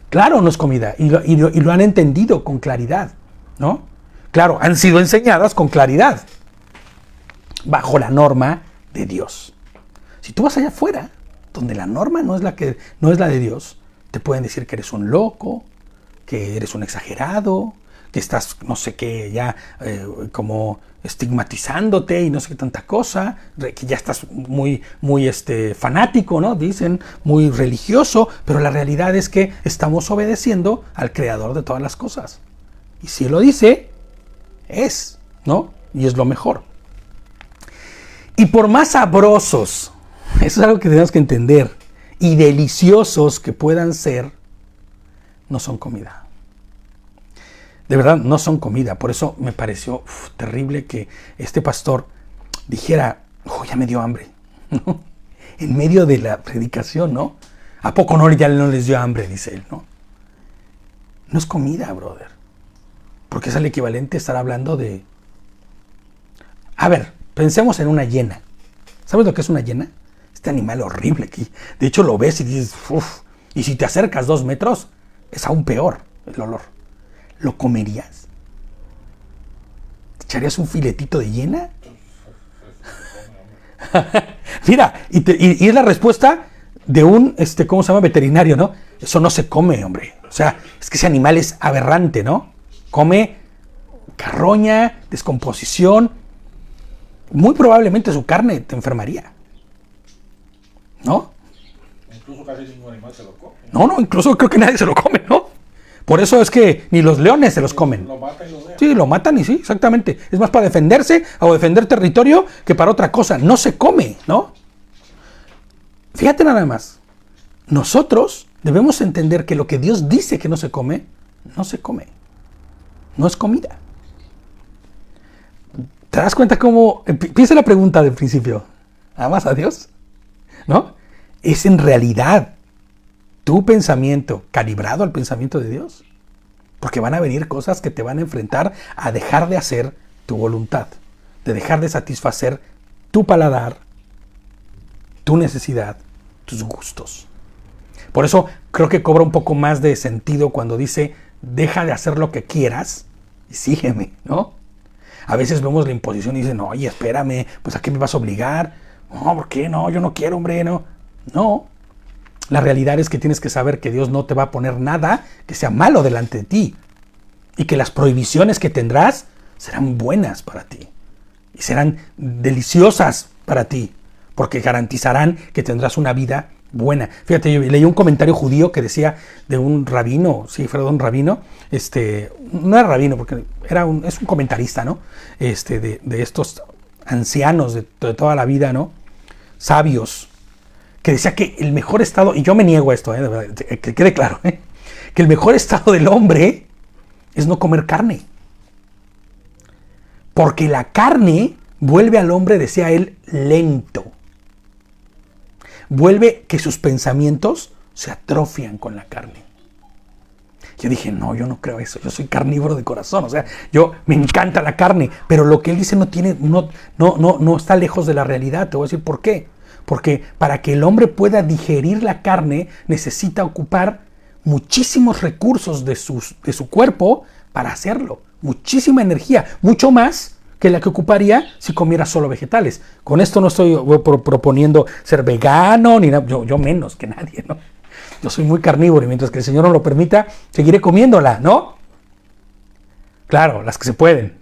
Claro, no es comida. Y lo han entendido con claridad, ¿no? Claro, han sido enseñadas con claridad. Bajo la norma de Dios. Si tú vas allá afuera, donde la norma no es la de Dios, te pueden decir que eres un loco, que eres un exagerado, que estás, no sé qué, ya como estigmatizándote y no sé qué tanta cosa, que ya estás muy fanático, ¿no? Dicen, muy religioso, pero la realidad es que estamos obedeciendo al creador de todas las cosas. Y si Él lo dice, es, ¿no? Y es lo mejor. Y por más sabrosos, eso es algo que tenemos que entender, y deliciosos que puedan ser, no son comida. De verdad, no son comida. Por eso me pareció terrible que este pastor dijera, ya me dio hambre, ¿no? En medio de la predicación, ¿no? ¿A poco no, ya no les dio hambre? Dice él, ¿no? No es comida, brother. Porque es el equivalente a estar hablando de... A ver, pensemos en una hiena. ¿Sabes lo que es una hiena? Este animal horrible aquí. De hecho, lo ves y dices, y si te acercas 2 metros, es aún peor el olor. ¿Lo comerías? ¿Te echarías un filetito de hiena? Mira, y es la respuesta de un, ¿cómo se llama? Veterinario, ¿no? Eso no se come, hombre. O sea, es que ese animal es aberrante, ¿no? Come carroña, descomposición. Muy probablemente su carne te enfermaría, ¿no? Incluso casi ningún animal se lo come. No, incluso creo que nadie se lo come, ¿no? Por eso es que ni los leones se los comen. Lo matan y lo dejan. Sí, lo matan y sí, exactamente. Es más para defenderse o defender territorio que para otra cosa. No se come, ¿no? Fíjate nada más. Nosotros debemos entender que lo que Dios dice que no se come, no se come. No es comida. ¿Te das cuenta cómo? Piensa la pregunta del principio. ¿Amas a Dios? ¿No? Es en realidad tu pensamiento calibrado al pensamiento de Dios. Porque van a venir cosas que te van a enfrentar a dejar de hacer tu voluntad, de dejar de satisfacer tu paladar, tu necesidad, tus gustos. Por eso creo que cobra un poco más de sentido cuando dice, deja de hacer lo que quieras y sígueme, ¿no? A veces vemos la imposición y dicen, oye, espérame, pues ¿a qué me vas a obligar? No, ¿por qué? No, yo no quiero, hombre, no. No. La realidad es que tienes que saber que Dios no te va a poner nada que sea malo delante de ti. Y que las prohibiciones que tendrás serán buenas para ti. Y serán deliciosas para ti. Porque garantizarán que tendrás una vida buena. Fíjate, yo leí un comentario judío que decía de un rabino, sí, fue de un rabino, no era rabino porque es un comentarista, ¿no? De estos ancianos de toda la vida, ¿no? Sabios, que decía que el mejor estado, y yo me niego a esto, de verdad, que quede claro, que el mejor estado del hombre es no comer carne. Porque la carne vuelve al hombre, decía él, lento. Vuelve que sus pensamientos se atrofian con la carne. Yo dije, no, yo no creo eso, yo soy carnívoro de corazón, o sea, me encanta la carne, pero lo que él dice no está lejos de la realidad. Te voy a decir por qué. Porque para que el hombre pueda digerir la carne, necesita ocupar muchísimos recursos de su cuerpo para hacerlo. Muchísima energía, mucho más que la que ocuparía si comiera solo vegetales. Con esto no estoy proponiendo ser vegano, ni nada, yo menos que nadie, ¿no? Yo soy muy carnívoro y mientras que el Señor no lo permita, seguiré comiéndola, ¿no? Claro, las que se pueden.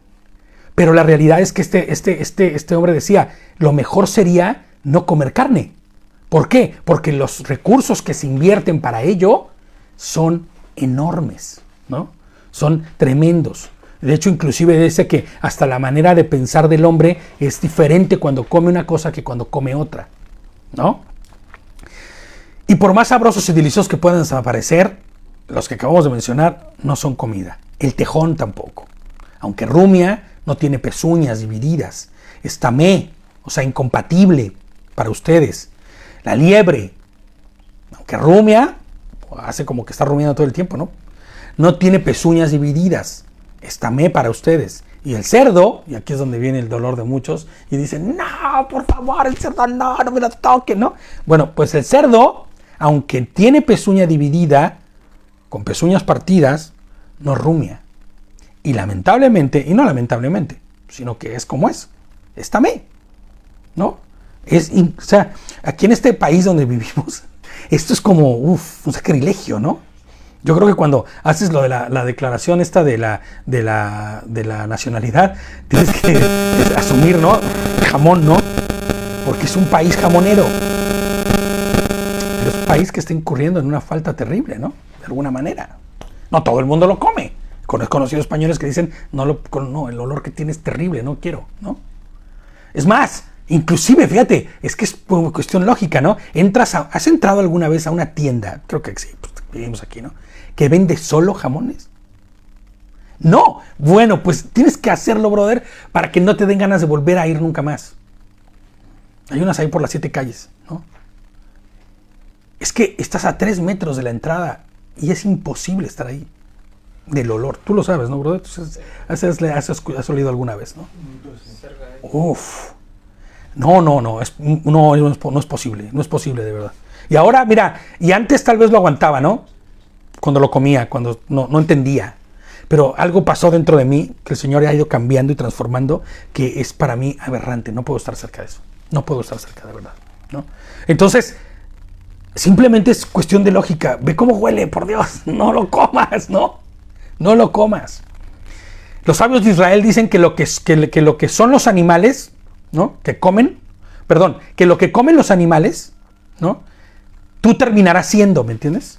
Pero la realidad es que este hombre decía, lo mejor sería no comer carne. ¿Por qué? Porque los recursos que se invierten para ello son enormes, ¿no? Son tremendos. De hecho, inclusive dice que hasta la manera de pensar del hombre es diferente cuando come una cosa que cuando come otra, ¿no? Y por más sabrosos y deliciosos que puedan parecer, los que acabamos de mencionar no son comida. El tejón tampoco. Aunque rumia, no tiene pezuñas divididas. Es tamé, o sea, incompatible para ustedes. La liebre, aunque rumia, hace como que está rumiando todo el tiempo, ¿no? No tiene pezuñas divididas. Es tamé para ustedes. Y el cerdo, y aquí es donde viene el dolor de muchos, y dicen, no, por favor, el cerdo no me lo toquen, ¿no? Bueno, pues el cerdo, aunque tiene pezuña dividida, con pezuñas partidas, no rumia. Y lamentablemente, y no lamentablemente, sino que es como es tamé, ¿no? O sea, aquí en este país donde vivimos, esto es como, un sacrilegio, ¿no? Yo creo que cuando haces lo de la declaración esta de la nacionalidad, tienes que asumir, ¿no? Jamón, ¿no? Porque es un país jamonero. Pero es un país que está incurriendo en una falta terrible, ¿no? De alguna manera. No todo el mundo lo come. He conocido españoles que dicen, no, el olor que tiene es terrible, no quiero, ¿no? Es más, inclusive, fíjate, es que es cuestión lógica, ¿no? ¿Has entrado alguna vez a una tienda? Creo que sí, pues vivimos aquí, ¿no? Que vende solo jamones. No, bueno, pues tienes que hacerlo, brother, para que no te den ganas de volver a ir nunca más. Hay unas ahí por las 7 calles, ¿no? Es que estás a 3 metros de la entrada y es imposible estar ahí. Del olor, tú lo sabes, ¿no, brother? Has olido alguna vez, ¿no? Uf. No es posible, no es posible de verdad. Y ahora, mira, y antes tal vez lo aguantaba, ¿no? Cuando lo comía, cuando no entendía. Pero algo pasó dentro de mí, que el Señor ha ido cambiando y transformando, que es para mí aberrante. No puedo estar cerca de eso. No puedo estar cerca, de verdad, ¿no? Entonces, simplemente es cuestión de lógica. Ve cómo huele, por Dios. No lo comas, ¿no? No lo comas. Los sabios de Israel dicen que lo que son los animales, ¿no? Que lo que comen los animales, ¿no? Tú terminarás siendo, ¿me entiendes?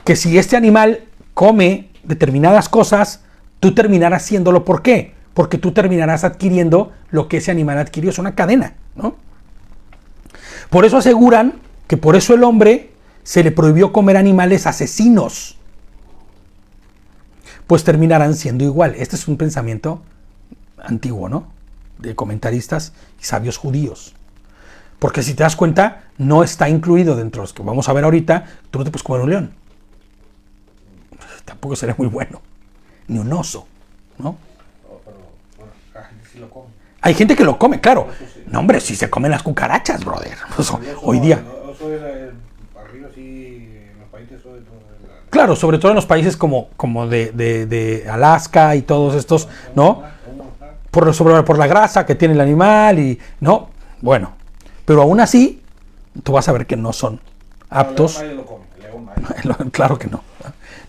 Que si este animal come determinadas cosas, tú terminarás siéndolo. ¿Por qué? Porque tú terminarás adquiriendo lo que ese animal adquirió. Es una cadena, ¿no? Por eso aseguran que por eso el hombre se le prohibió comer animales asesinos. Pues terminarán siendo igual. Este es un pensamiento antiguo, ¿no? De comentaristas y sabios judíos. Porque si te das cuenta, no está incluido dentro de los que vamos a ver ahorita, tú no te puedes comer un león. Tampoco sería muy bueno. Ni un oso, ¿no? Pero la gente sí lo come. Hay gente que lo come, claro. No, hombre, si se comen las cucarachas, brother. Pues, hoy día. Arriba sí, en los países Claro, sobre todo en los países como de Alaska y todos estos, ¿no? Por la grasa que tiene el animal y, ¿no? Bueno, pero aún así, tú vas a ver que no son aptos. Nadie lo come, león nadie. Claro que no.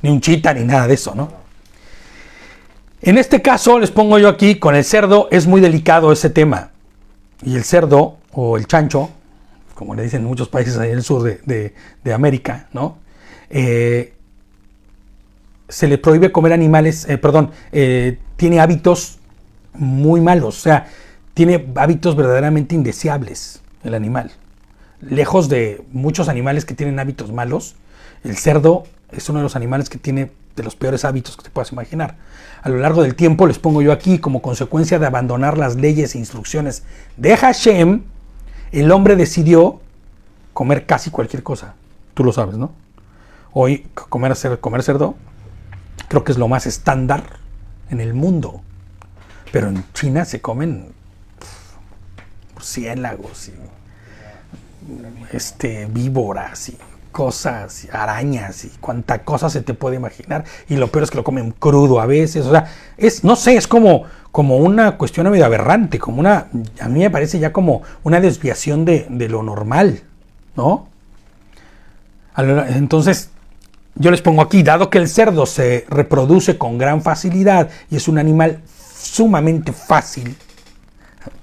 Ni un chita ni nada de eso, ¿no? En este caso, les pongo yo aquí, con el cerdo es muy delicado ese tema. Y el cerdo, o el chancho, como le dicen en muchos países ahí en el sur de América, ¿no? Se le prohíbe comer animales, tiene hábitos muy malos, o sea, tiene hábitos verdaderamente indeseables el animal. Lejos de muchos animales que tienen hábitos malos, el cerdo es uno de los animales que tiene de los peores hábitos que te puedas imaginar. A lo largo del tiempo, les pongo yo aquí, como consecuencia de abandonar las leyes e instrucciones de Hashem, el hombre decidió comer casi cualquier cosa. Tú lo sabes, ¿no? Hoy comer cerdo creo que es lo más estándar en el mundo. Pero en China se comen murciélagos y víboras y cosas, y arañas y cuanta cosa se te puede imaginar. Y lo peor es que lo comen crudo a veces. O sea, es como una cuestión medio aberrante, a mí me parece ya como una desviación de lo normal, ¿no? Entonces, yo les pongo aquí, dado que el cerdo se reproduce con gran facilidad y es un animal sumamente fácil,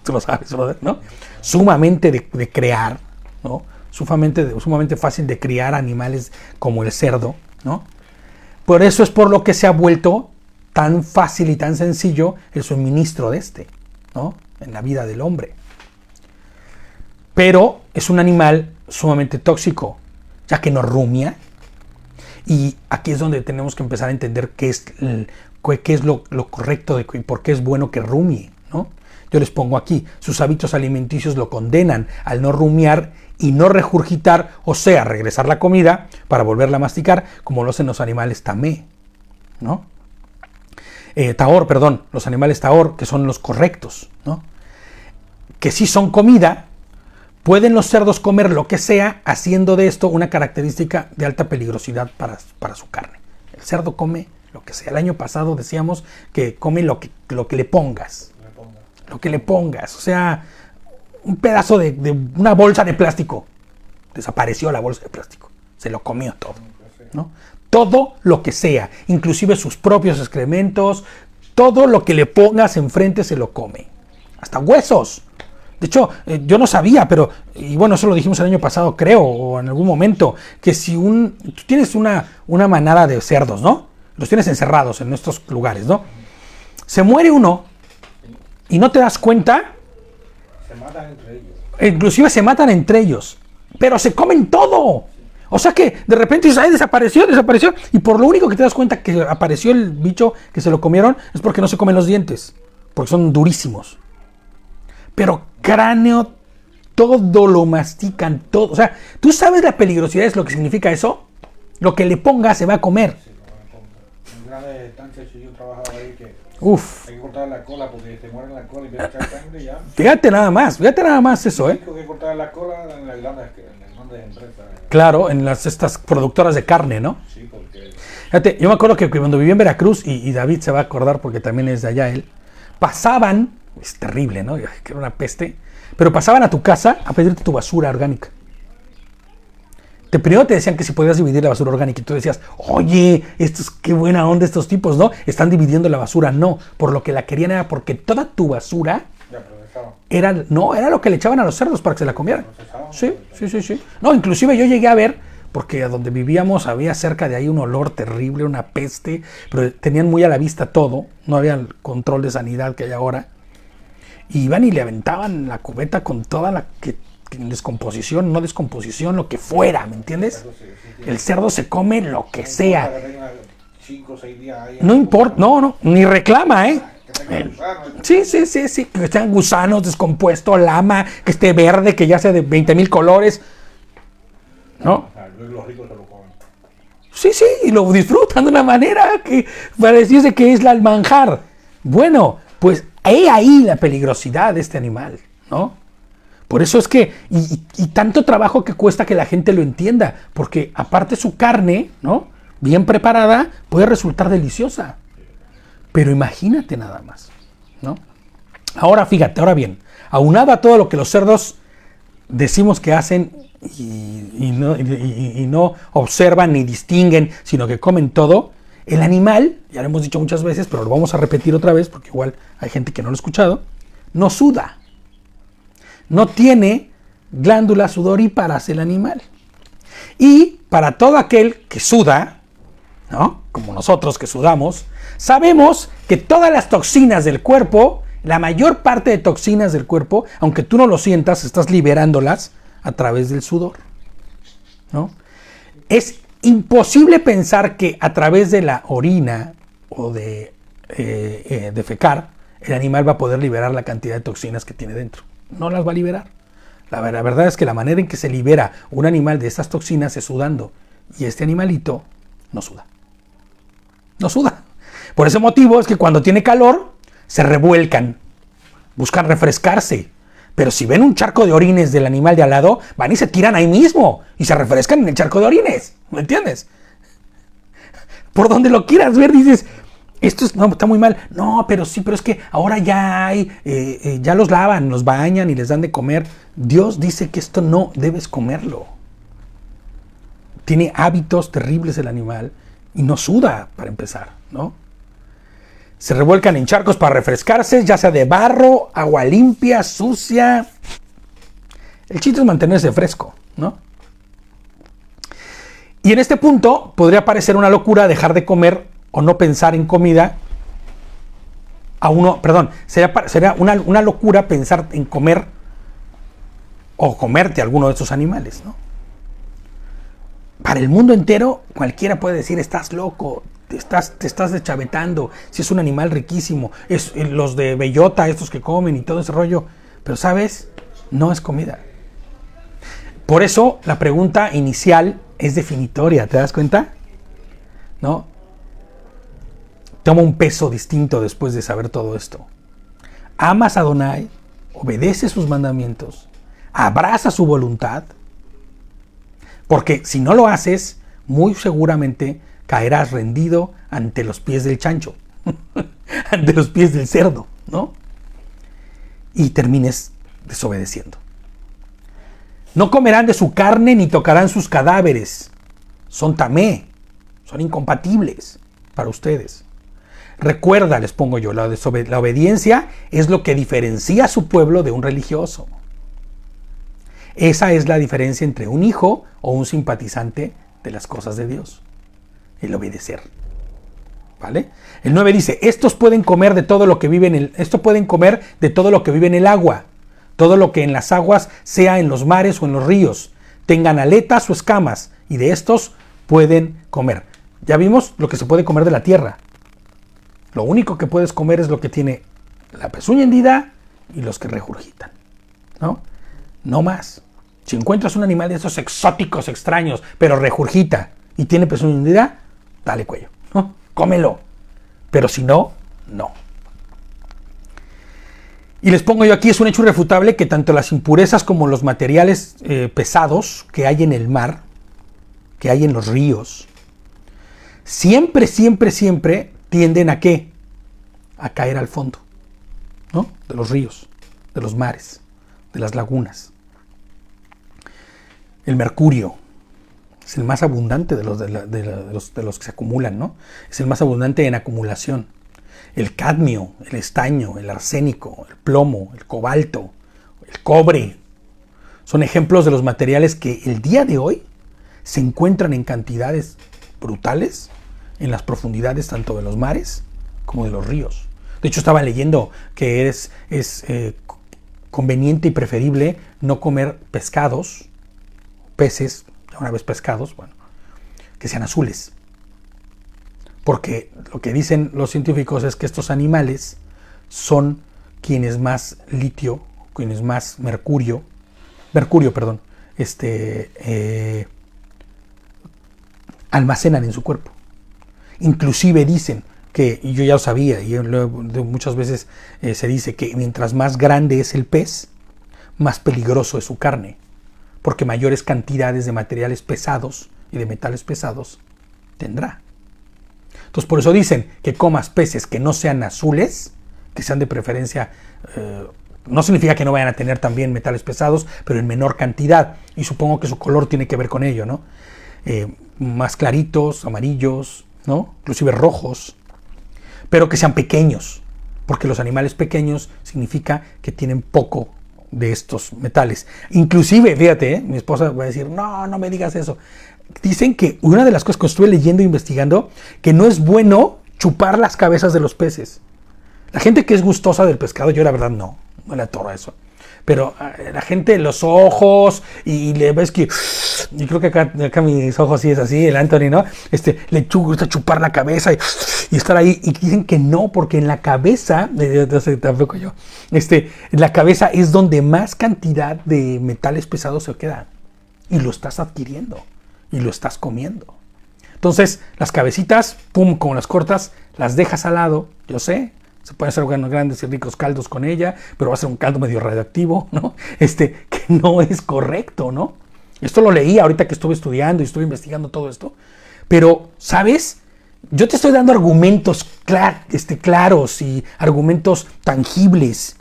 tú lo sabes, ¿no? Sumamente de crear, ¿no? Sumamente fácil de criar animales como el cerdo, ¿no? Por eso es por lo que se ha vuelto tan fácil y tan sencillo el suministro de ¿no? En la vida del hombre. Pero es un animal sumamente tóxico, ya que no rumia. Y aquí es donde tenemos que empezar a entender qué es lo correcto y por qué es bueno que rumie, ¿no? Yo les pongo aquí, sus hábitos alimenticios lo condenan al no rumiar y no regurgitar, o sea, regresar la comida para volverla a masticar, como lo hacen los animales tamé, ¿no? Los animales taor, que son los correctos, ¿no? Que sí son comida. Pueden los cerdos comer lo que sea, haciendo de esto una característica de alta peligrosidad para su carne. El cerdo come lo que sea. El año pasado decíamos que come lo que le pongas. Lo que le pongas. O sea, un pedazo de una bolsa de plástico. Desapareció la bolsa de plástico. Se lo comió todo, ¿no? todo lo que sea, inclusive sus propios excrementos, todo lo que le pongas enfrente se lo come, hasta huesos. De hecho, yo no sabía, pero, y bueno, eso lo dijimos el año pasado, creo, o en algún momento, que si tú tienes una manada de cerdos, ¿no? Los tienes encerrados en estos lugares, ¿no? Se muere uno y no te das cuenta. Se matan entre ellos. Inclusive se matan entre ellos, pero se comen todo. O sea que de repente dices, ay, desapareció, y por lo único que te das cuenta que apareció el bicho que se lo comieron es porque no se comen los dientes, porque son durísimos. Pero cráneo, todo lo mastican, todo. O sea, ¿tú sabes la peligrosidad de lo que significa eso? Lo que le ponga se va a comer. Sí, en grandes estancias yo trabajaba ahí que Uf. hay que cortar la cola porque te mueren la cola y empieza a echar sangre y ya. Fíjate nada más eso, Hay que cortar la cola en las grandes empresas. Claro, en estas productoras de carne, ¿no? Sí, porque... Fíjate, yo me acuerdo que cuando viví en Veracruz, y David se va a acordar porque también es de allá él, pasaban, es terrible, ¿no? Que era una peste, pero pasaban a tu casa a pedirte tu basura orgánica. Primero te decían que si podías dividir la basura orgánica y tú decías, oye, qué buena onda estos tipos, ¿no? Están dividiendo la basura. No, por lo que la querían era porque toda tu basura era lo que le echaban a los cerdos para que se la comieran. Sí. No, inclusive yo llegué a ver, porque a donde vivíamos había cerca de ahí un olor terrible, una peste, pero tenían muy a la vista todo, no había el control de sanidad que hay ahora. Y iban y le aventaban la cubeta con toda la descomposición, no descomposición, lo que fuera, ¿me entiendes? El cerdo se come lo que sea. No importa, no, ni reclama, ¿eh? Sí, que sean gusanos, descompuesto, lama, que esté verde, que ya sea de 20,000 colores, ¿no? Los ricos se lo comen. Sí, y lo disfrutan de una manera que pareciese que es el manjar. Bueno, pues he ahí la peligrosidad de este animal, ¿no? Por eso es que, y tanto trabajo que cuesta que la gente lo entienda, porque aparte su carne, ¿no? Bien preparada, puede resultar deliciosa. Pero imagínate nada más, ¿no? Ahora fíjate, ahora bien, aunado a todo lo que los cerdos decimos que hacen y no observan ni distinguen, sino que comen todo, el animal, ya lo hemos dicho muchas veces, pero lo vamos a repetir otra vez porque igual hay gente que no lo ha escuchado, no suda. No tiene glándulas sudoríparas el animal. Y para todo aquel que suda, ¿no? Como nosotros que sudamos, sabemos que todas las toxinas del cuerpo, la mayor parte de toxinas del cuerpo, aunque tú no lo sientas, estás liberándolas a través del sudor, ¿no? Es imposible pensar que a través de la orina o de defecar, el animal va a poder liberar la cantidad de toxinas que tiene dentro. No las va a liberar. La verdad es que la manera en que se libera un animal de estas toxinas es sudando. Y este animalito no suda. No suda. Por ese motivo es que cuando tiene calor, se revuelcan. Buscan refrescarse. Pero si ven un charco de orines del animal de al lado, van y se tiran ahí mismo. Y se refrescan en el charco de orines. ¿Me entiendes? Por donde lo quieras ver, dices... No, está muy mal. No, pero sí, pero es que ahora ya hay, ya los lavan, los bañan y les dan de comer. Dios dice que esto no debes comerlo. Tiene hábitos terribles el animal y no suda, para empezar, ¿no? Se revuelcan en charcos para refrescarse, ya sea de barro, agua limpia, sucia. El chiste es mantenerse fresco, ¿no? Y en este punto podría parecer una locura dejar de comer o no pensar en comida sería una locura pensar en comer o comerte alguno de estos animales, ¿no? Para el mundo entero, cualquiera puede decir, estás loco, te estás deschavetando, si es un animal riquísimo, es los de bellota, estos que comen y todo ese rollo, pero ¿sabes? No es comida. Por eso la pregunta inicial es definitoria, ¿te das cuenta? ¿No? Toma un peso distinto después de saber todo esto. Amas a Adonai, obedeces sus mandamientos, abraza su voluntad, porque si no lo haces, muy seguramente caerás rendido ante los pies del chancho, ante los pies del cerdo, ¿no? Y termines desobedeciendo. No comerán de su carne ni tocarán sus cadáveres. Son tamé. Son incompatibles para ustedes. Recuerda, les pongo yo, la obediencia es lo que diferencia a su pueblo de un religioso. Esa es la diferencia entre un hijo o un simpatizante de las cosas de Dios. El obedecer. ¿Vale? El 9 dice, estos pueden comer de todo lo que vive en el agua, todo lo que en las aguas, sea en los mares o en los ríos, tengan aletas o escamas, y de estos pueden comer. Ya vimos lo que se puede comer de la tierra. Lo único que puedes comer es lo que tiene la pezuña hendida y los que regurgitan, ¿no? No más. Si encuentras un animal de esos exóticos, extraños, pero regurgita y tiene pezuña hendida, dale cuello, ¿no? Cómelo. Pero si no, no. Y les pongo yo aquí, es un hecho irrefutable que tanto las impurezas como los materiales pesados que hay en el mar, que hay en los ríos, siempre tienden ¿a qué? A caer al fondo, ¿no? De los ríos, de los mares, de las lagunas. El mercurio es el más abundante de los que se acumulan, ¿no? Es el más abundante en acumulación. El cadmio, el estaño, el arsénico, el plomo, el cobalto, el cobre, son ejemplos de los materiales que el día de hoy se encuentran en cantidades brutales en las profundidades tanto de los mares como de los ríos. De hecho, estaba leyendo que es conveniente y preferible no comer pescados, peces, una vez pescados, bueno, que sean azules. Porque lo que dicen los científicos es que estos animales son quienes más litio, quienes más mercurio, almacenan en su cuerpo. Inclusive dicen que, y yo ya lo sabía, y muchas veces se dice que mientras más grande es el pez, más peligroso es su carne, porque mayores cantidades de materiales pesados y de metales pesados tendrá. Entonces por eso dicen que comas peces que no sean azules, que sean de preferencia, no significa que no vayan a tener también metales pesados, pero en menor cantidad, y supongo que su color tiene que ver con ello, ¿no? Más claritos, amarillos, ¿no? Inclusive rojos, pero que sean pequeños, porque los animales pequeños significa que tienen poco de estos metales. Inclusive, fíjate, mi esposa va a decir, no me digas eso. Dicen que una de las cosas que estuve leyendo e investigando, que no es bueno chupar las cabezas de los peces. La gente que es gustosa del pescado, yo la verdad no le atoro a eso. Pero la gente, los ojos, y le ves que, y creo que acá mis ojos sí es así, el Anthony, ¿no? Le gusta chupar la cabeza y estar ahí, y dicen que no, porque en la cabeza, tampoco yo, en la cabeza es donde más cantidad de metales pesados se queda, y lo estás adquiriendo, y lo estás comiendo. Entonces, las cabecitas, pum, como las cortas, las dejas al lado, yo sé, se pueden hacer grandes y ricos caldos con ella, pero va a ser un caldo medio radioactivo, ¿no? Que no es correcto, ¿no? Esto lo leí ahorita que estuve estudiando y estuve investigando todo esto. Pero, ¿sabes? Yo te estoy dando argumentos claros y argumentos tangibles.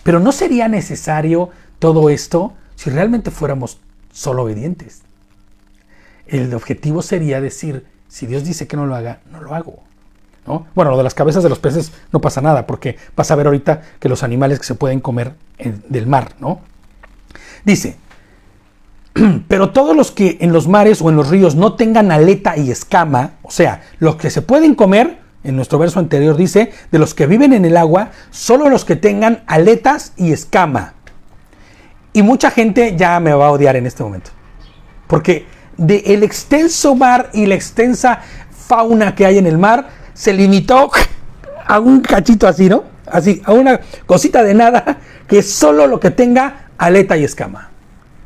Pero no sería necesario todo esto si realmente fuéramos solo obedientes. El objetivo sería decir, si Dios dice que no lo haga, no lo hago, ¿no? Bueno, lo de las cabezas de los peces no pasa nada, porque vas a ver ahorita que los animales que se pueden comer del mar, ¿no? Dice, pero todos los que en los mares o en los ríos no tengan aleta y escama, o sea, los que se pueden comer, en nuestro verso anterior dice, de los que viven en el agua, solo los que tengan aletas y escama. Y mucha gente ya me va a odiar en este momento, porque del extenso mar y la extensa fauna que hay en el mar, se limitó a un cachito así, ¿no? Así, a una cosita de nada, que es solo lo que tenga aleta y escama.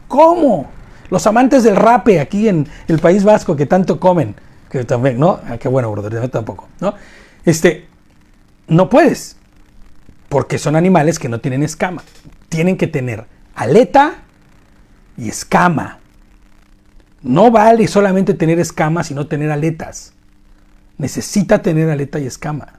¿Cómo? Los amantes del rape aquí en el País Vasco que tanto comen, que también, ¿no? Ah, qué bueno, brother, yo tampoco, ¿no? No puedes, porque son animales que no tienen escama. Tienen que tener aleta y escama. No vale solamente tener escamas y no tener aletas. Necesita tener aleta y escama.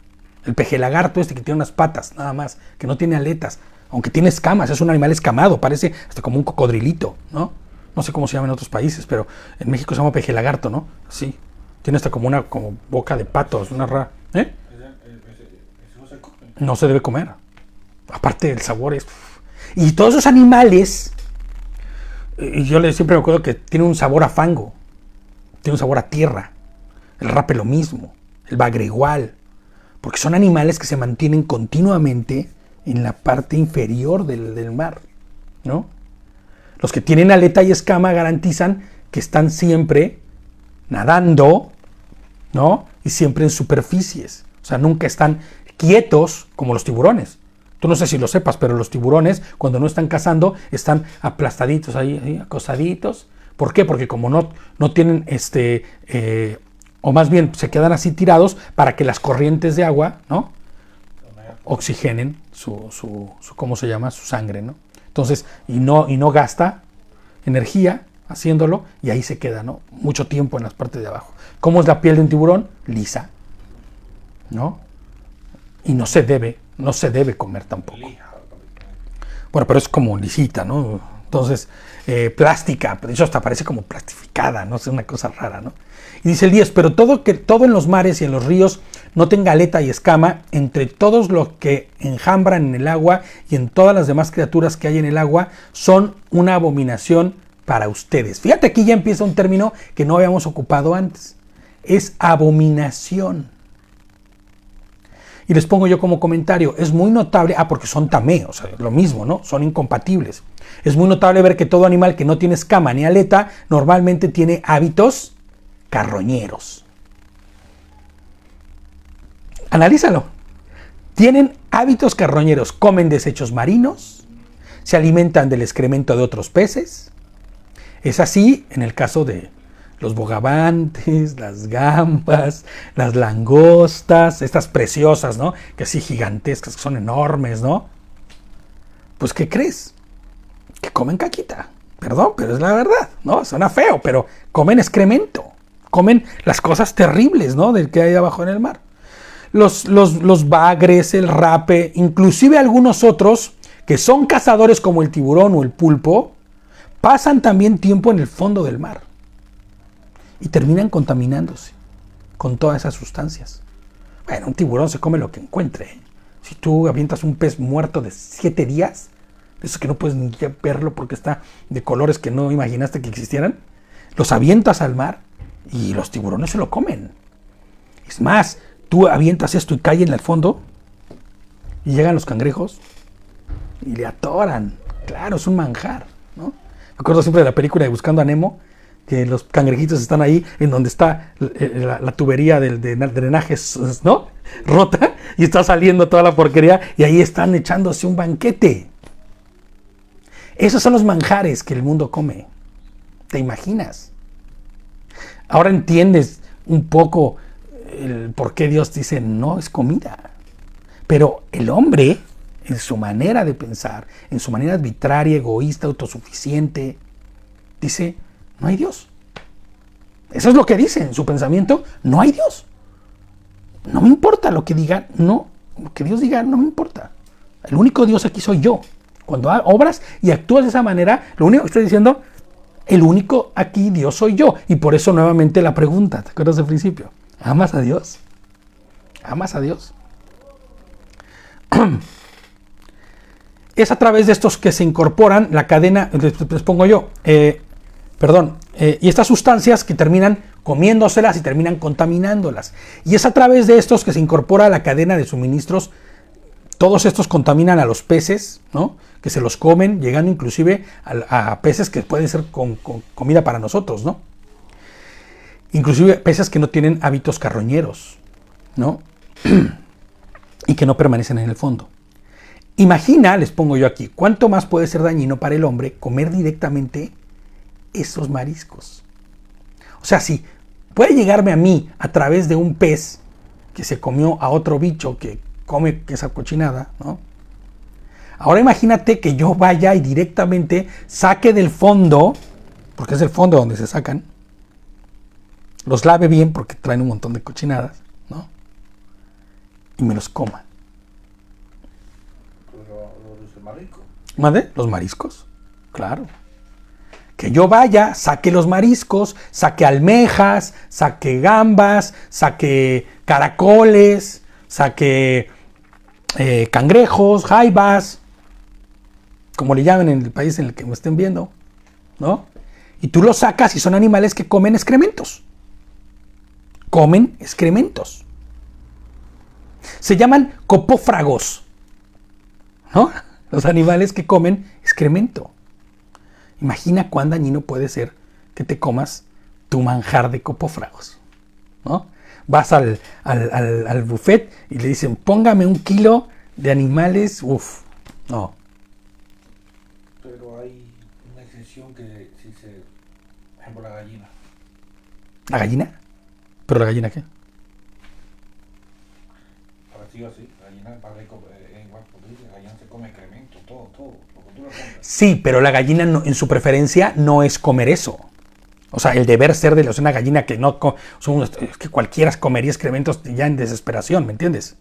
El pejelagarto que tiene unas patas, nada más, que no tiene aletas, aunque tiene escamas, es un animal escamado, parece hasta como un cocodrilito, ¿no? No sé cómo se llama en otros países, pero en México se llama pejelagarto, ¿no? Sí, Tiene hasta como como boca de pato, es una rara. Eso no se come. No se debe comer. Aparte el sabor es... Y todos esos animales, y yo siempre me acuerdo que tiene un sabor a fango, tiene un sabor a tierra. El rape lo mismo, el bagre igual, porque son animales que se mantienen continuamente en la parte inferior del mar, ¿no? Los que tienen aleta y escama garantizan que están siempre nadando, ¿no? Y siempre en superficies, o sea, nunca están quietos como los tiburones. Tú no sé si lo sepas, pero los tiburones, cuando no están cazando, están aplastaditos ahí acostaditos. ¿Por qué? Porque como no tienen o más bien se quedan así tirados para que las corrientes de agua, ¿no? Oxigenen su ¿cómo se llama? Su sangre, ¿no? Entonces, y no gasta energía haciéndolo, y ahí se queda, ¿no? Mucho tiempo en las partes de abajo. ¿Cómo es la piel de un tiburón? Lisa, ¿no? Y no se debe comer tampoco. Bueno, pero es como lisita, ¿no? Entonces, plástica, de hecho hasta parece como plastificada, ¿no? Es una cosa rara, ¿no? Y dice el 10, pero todo en los mares y en los ríos no tenga aleta y escama, entre todos los que enjambran en el agua y en todas las demás criaturas que hay en el agua, son una abominación para ustedes. Fíjate, aquí ya empieza un término que no habíamos ocupado antes. Es abominación. Y les pongo yo como comentario, es muy notable, porque son tamé, o sea, lo mismo, ¿no? Son incompatibles. Es muy notable ver que todo animal que no tiene escama ni aleta normalmente tiene hábitos carroñeros. Analízalo. Tienen hábitos carroñeros, comen desechos marinos, se alimentan del excremento de otros peces. Es así en el caso de los bogavantes, las gambas, las langostas, estas preciosas, ¿no? Que así gigantescas, que son enormes, ¿no? Pues, ¿qué crees? Que comen caquita. Perdón, pero es la verdad, ¿no? Suena feo, pero comen excremento. Comen las cosas terribles, ¿no? Del que hay abajo en el mar. Los bagres, el rape, inclusive algunos otros que son cazadores como el tiburón o el pulpo, pasan también tiempo en el fondo del mar. Y terminan contaminándose con todas esas sustancias. Bueno, un tiburón se come lo que encuentre. Si tú avientas un pez muerto de 7 días, de esos que no puedes ni verlo porque está de colores que no imaginaste que existieran, los avientas al mar y los tiburones se lo comen. Es más, tú avientas esto y cae en el fondo y llegan los cangrejos y le atoran. Claro, es un manjar, ¿no? Me acuerdo siempre de la película de Buscando a Nemo, que los cangrejitos están ahí en donde está la tubería del drenaje, ¿no? Rota, y está saliendo toda la porquería, y ahí están echándose un banquete. Esos son los manjares que el mundo come. ¿Te imaginas? Ahora entiendes un poco el por qué Dios dice no es comida. Pero el hombre, en su manera de pensar, en su manera arbitraria, egoísta, autosuficiente, dice: no hay Dios. Eso es lo que dice en su pensamiento. No hay Dios. No me importa lo que diga. No, lo que Dios diga no me importa. El único Dios aquí soy yo. Cuando obras y actúas de esa manera, lo único que estoy diciendo, el único aquí Dios soy yo. Y por eso nuevamente la pregunta, ¿te acuerdas del principio? ¿Amas a Dios? ¿Amas a Dios? Es a través de estos que se incorporan la cadena, les pongo yo, y estas sustancias que terminan comiéndoselas y terminan contaminándolas. Y es a través de estos que se incorpora la cadena de suministros. Todos estos contaminan a los peces, ¿no? Que se los comen, llegando inclusive a peces que pueden ser con comida para nosotros, ¿no? Inclusive peces que no tienen hábitos carroñeros, ¿no? Y que no permanecen en el fondo. Imagina, les pongo yo aquí, cuánto más puede ser dañino para el hombre comer directamente esos mariscos. O sea, si puede llegarme a mí a través de un pez que se comió a otro bicho que come esa cochinada, ¿no? Ahora imagínate que yo vaya y directamente saque del fondo, porque es el fondo donde se sacan, los lave bien porque traen un montón de cochinadas, ¿no? Y me los coma. Los mariscos. ¿Mande? Los mariscos, claro. Que yo vaya, saque los mariscos, saque almejas, saque gambas, saque caracoles, saque cangrejos, jaibas, como le llamen en el país en el que me estén viendo, ¿no? Y tú los sacas y son animales que comen excrementos. Comen excrementos. Se llaman copófragos, ¿no? Los animales que comen excremento. Imagina cuán dañino puede ser que te comas tu manjar de copófragos, ¿no? Vas al buffet y le dicen, póngame 1 kilo de animales, no. Pero hay una excepción que si se... Por ejemplo, la gallina. ¿La gallina? ¿Pero la gallina qué? Parecido así, la gallina, igual, porque dice, la gallina se come excremento, todo, lo que tú le pongas. Sí, pero la gallina no, en su preferencia no es comer eso. O sea, el deber ser de una gallina que no... Es que cualquiera comería excrementos ya en desesperación, ¿me entiendes?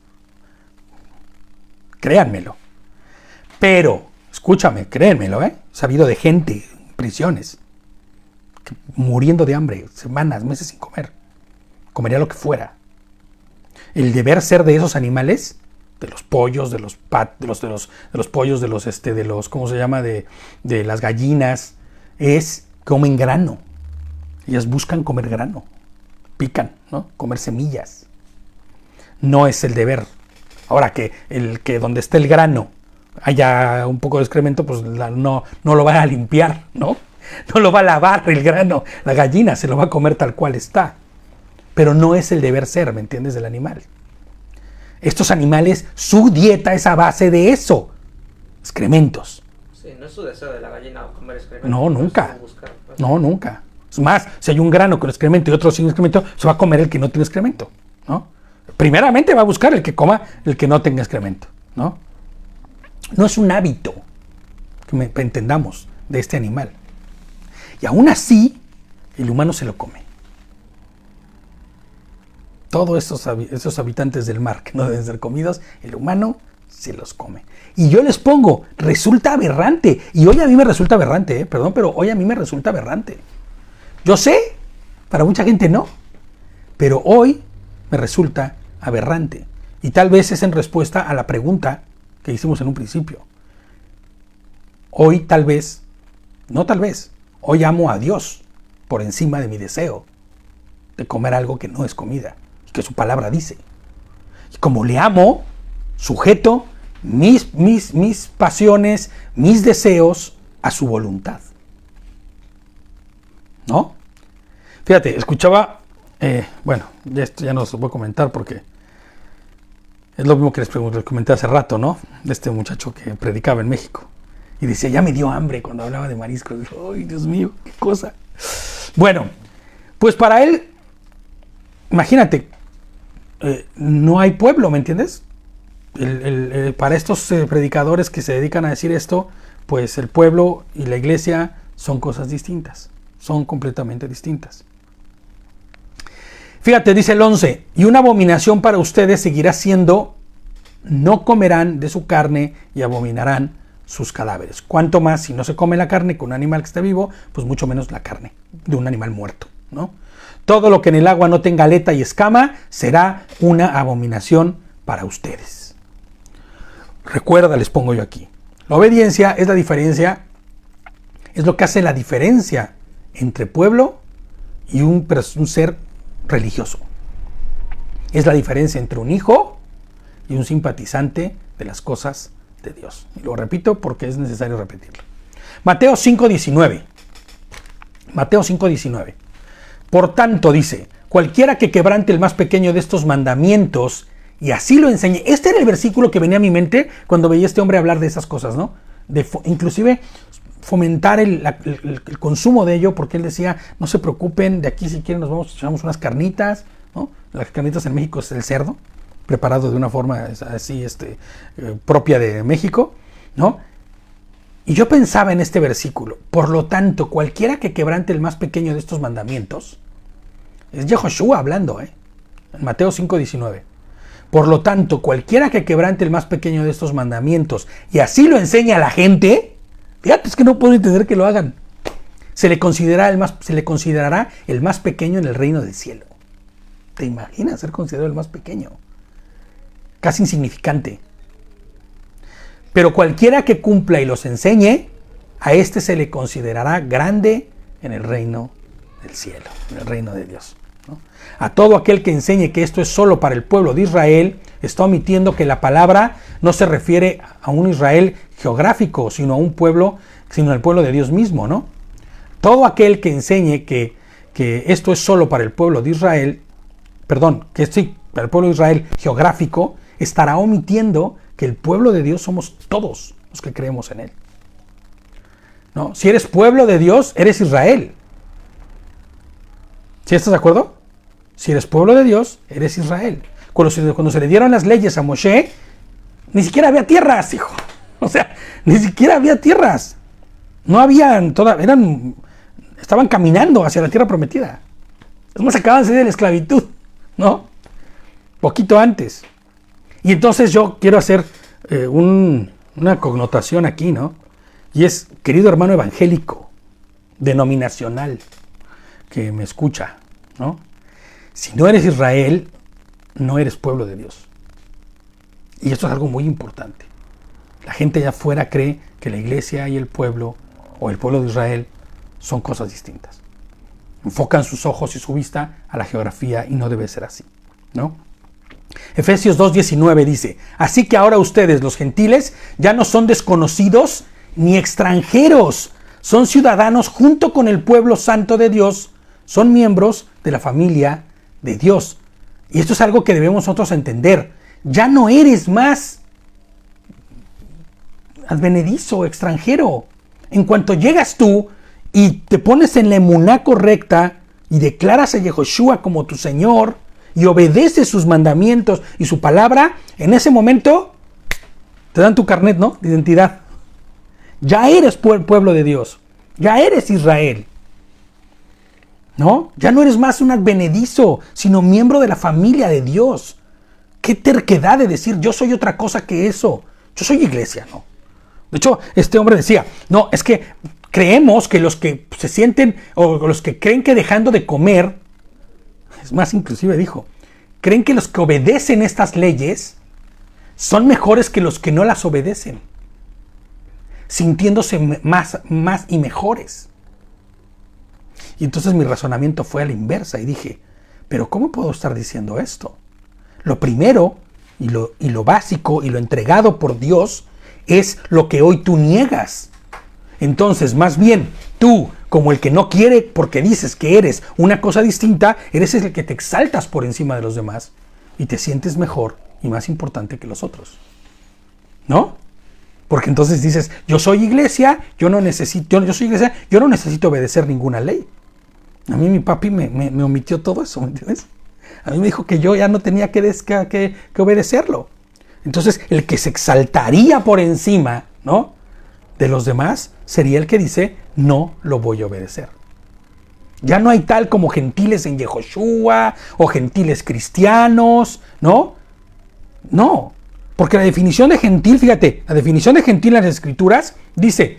Créanmelo. Pero, escúchame, créanmelo, He sabido de gente en prisiones muriendo de hambre, semanas, meses sin comer. Comería lo que fuera. El deber ser de esos animales, de los pollos, de los pollos, de los, ¿cómo se llama? De las gallinas, es comen grano. Ellas buscan comer grano, pican, ¿no? Comer semillas. No es el deber. Ahora que donde esté el grano haya un poco de excremento, pues no lo va a limpiar, ¿no? No lo va a lavar el grano. La gallina se lo va a comer tal cual está. Pero no es el deber ser, ¿me entiendes? Del animal. Estos animales, su dieta es a base de eso. Excrementos. Sí, no es su deseo de la gallina comer excremento. No, nunca. No, nunca. Es más, si hay un grano con excremento y otro sin excremento, se va a comer el que no tiene excremento, ¿no? Primeramente va a buscar el que coma el que no tenga excremento, ¿no? No es un hábito, que entendamos, de este animal. Y aún así, el humano se lo come. Todos esos habitantes del mar que no deben ser comidos, el humano se los come. Y yo les pongo, resulta aberrante. Y hoy a mí me resulta aberrante, perdón, pero hoy a mí me resulta aberrante. Yo sé, para mucha gente no, pero hoy me resulta aberrante. Y tal vez es en respuesta a la pregunta que hicimos en un principio. Hoy tal vez, no tal vez, hoy amo a Dios por encima de mi deseo de comer algo que no es comida, que su palabra dice. Y como le amo, sujeto mis pasiones, mis deseos a su voluntad. ¿No? Fíjate, escuchaba, bueno, esto ya no se puede comentar porque es lo mismo que les comenté hace rato, ¿no? De este muchacho que predicaba en México. Y decía, ya me dio hambre cuando hablaba de mariscos. ¡Ay, Dios mío, qué cosa! Bueno, pues para él, imagínate, no hay pueblo, ¿me entiendes? Para estos predicadores que se dedican a decir esto, pues el pueblo y la iglesia son cosas distintas. Son completamente distintas. Fíjate, dice el 11, y una abominación para ustedes seguirá siendo, no comerán de su carne y abominarán sus cadáveres. Cuanto más si no se come la carne con un animal que esté vivo, pues mucho menos la carne de un animal muerto, ¿no? Todo lo que en el agua no tenga aleta y escama será una abominación para ustedes. Recuerda, les pongo yo aquí. La obediencia es la diferencia, es lo que hace la diferencia entre pueblo y un ser religioso. Es la diferencia entre un hijo y un simpatizante de las cosas de Dios. Y lo repito porque es necesario repetirlo. Mateo 5:19. Mateo 5:19. Por tanto, dice, cualquiera que quebrante el más pequeño de estos mandamientos y así lo enseñe. Este era el versículo que venía a mi mente cuando veía a este hombre hablar de esas cosas, ¿no? Inclusive fomentar el consumo de ello, porque él decía, no se preocupen, de aquí si quieren nos echamos unas carnitas, ¿no? Las carnitas en México es el cerdo, preparado de una forma así propia de México, ¿no? Y yo pensaba en este versículo, por lo tanto, cualquiera que quebrante el más pequeño de estos mandamientos, es Yehoshua hablando, en Mateo 5:19. Por lo tanto, cualquiera que quebrante el más pequeño de estos mandamientos y así lo enseña a la gente, fíjate, es que no puedo entender que lo hagan. se le considerará el más pequeño en el reino del cielo. ¿Te imaginas ser considerado el más pequeño? Casi insignificante. Pero cualquiera que cumpla y los enseñe, a este se le considerará grande en el reino del cielo, en el reino de Dios, ¿no? A todo aquel que enseñe que esto es solo para el pueblo de Israel, está omitiendo que la palabra no se refiere a un Israel geográfico, sino a un pueblo, sino al pueblo de Dios mismo, ¿no? Todo aquel que enseñe que esto es solo para el pueblo de Israel, que sí, para el pueblo de Israel geográfico, estará omitiendo que el pueblo de Dios somos todos los que creemos en él, ¿no? Si eres pueblo de Dios, eres Israel. ¿Sí estás de acuerdo? Si eres pueblo de Dios, eres Israel. Cuando se le dieron las leyes a Moshe, ni siquiera había tierras, hijo. O sea, ni siquiera había tierras. No habían, estaban caminando hacia la tierra prometida. Es más, acaban de salir de la esclavitud, ¿no? Poquito antes. Y entonces yo quiero hacer una connotación aquí, ¿no? Y es, querido hermano evangélico, denominacional, que me escucha, ¿no? Si no eres Israel, no eres pueblo de Dios. Y esto es algo muy importante. La gente allá afuera cree que la iglesia y el pueblo, o el pueblo de Israel, son cosas distintas. Enfocan sus ojos y su vista a la geografía y no debe ser así, ¿no? Efesios 2:19 dice: así que ahora ustedes, los gentiles, ya no son desconocidos ni extranjeros, son ciudadanos junto con el pueblo santo de Dios, son miembros de la familia de Dios. Y esto es algo que debemos nosotros entender. Ya no eres más advenedizo, extranjero. En cuanto llegas tú y te pones en la emuná correcta y declaras a Yehoshua como tu Señor y obedeces sus mandamientos y su palabra, en ese momento te dan tu carnet, ¿no?, de identidad. Ya eres pueblo de Dios. Ya eres Israel, ¿no? Ya no eres más un advenedizo, sino miembro de la familia de Dios. Qué terquedad de decir yo soy otra cosa que eso. Yo soy iglesia, ¿no? De hecho, este hombre decía, no, es que creemos que los que se sienten, o los que creen que dejando de comer, es más, inclusive dijo, creen que los que obedecen estas leyes son mejores que los que no las obedecen, sintiéndose más y mejores. Y entonces mi razonamiento fue a la inversa y dije, pero ¿cómo puedo estar diciendo esto? Lo primero y lo básico y lo entregado por Dios es lo que hoy tú niegas. Entonces, más bien, tú, como el que no quiere porque dices que eres una cosa distinta, eres el que te exaltas por encima de los demás y te sientes mejor y más importante que los otros, ¿no? Porque entonces dices, yo soy iglesia, yo no necesito obedecer ninguna ley. A mí mi papi me omitió todo eso, ¿me entiendes? A mí me dijo que yo ya no tenía que obedecerlo. Entonces, el que se exaltaría por encima, ¿no?, de los demás, sería el que dice, no lo voy a obedecer. Ya no hay tal como gentiles en Yehoshua, o gentiles cristianos, ¿no? No, porque la definición de gentil, fíjate, la definición de gentil en las Escrituras dice,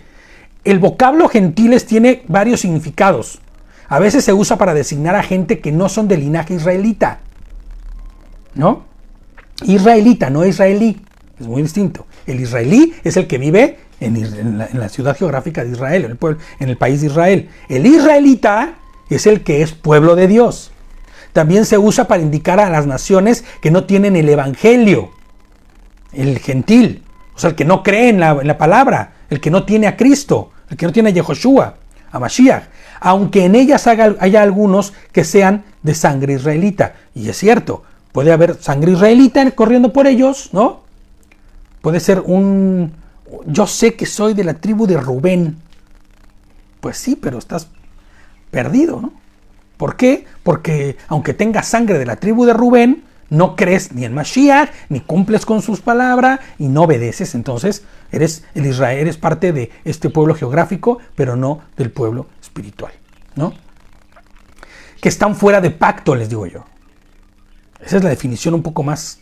el vocablo gentiles tiene varios significados. A veces se usa para designar a gente que no son de linaje israelita, ¿no? Israelita, no israelí, es muy distinto. El israelí es el que vive en la ciudad geográfica de Israel, en el país de Israel. El israelita es el que es pueblo de Dios. También se usa para indicar a las naciones que no tienen el evangelio. El gentil, o sea, el que no cree en la palabra, el que no tiene a Cristo, el que no tiene a Yehoshua, a Mashiach, aunque en ellas haya algunos que sean de sangre israelita. Y es cierto, puede haber sangre israelita corriendo por ellos, ¿no? Puede ser yo sé que soy de la tribu de Rubén. Pues sí, pero estás perdido, ¿no? ¿Por qué? Porque aunque tengas sangre de la tribu de Rubén, no crees ni en Mashiach, ni cumples con sus palabras y no obedeces. Entonces eres parte de este pueblo geográfico, pero no del pueblo espiritual, ¿no? Que están fuera de pacto, les digo yo. Esa es la definición un poco más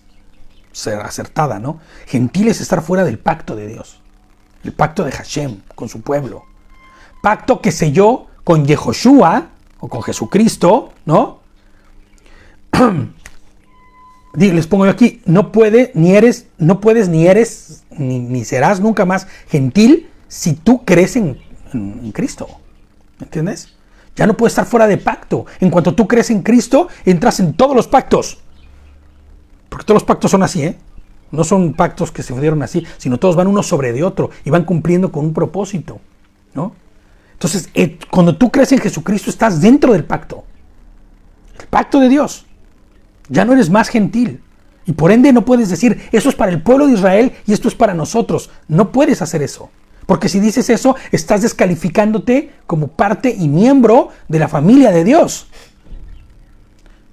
acertada, ¿no? Gentil es estar fuera del pacto de Dios, el pacto de Hashem con su pueblo, pacto que selló con Yehoshua o con Jesucristo, ¿no? Les pongo yo aquí, no puedes ni eres ni serás nunca más gentil si tú crees en Cristo. ¿Me entiendes? Ya no puedes estar fuera de pacto. En cuanto tú crees en Cristo, entras en todos los pactos. Porque todos los pactos son así, ¿eh? No son pactos que se dieron así, sino todos van uno sobre de otro y van cumpliendo con un propósito, ¿no? Entonces, cuando tú crees en Jesucristo, estás dentro del pacto. El pacto de Dios. Ya no eres más gentil. Y por ende no puedes decir, eso es para el pueblo de Israel y esto es para nosotros. No puedes hacer eso. Porque si dices eso, estás descalificándote como parte y miembro de la familia de Dios.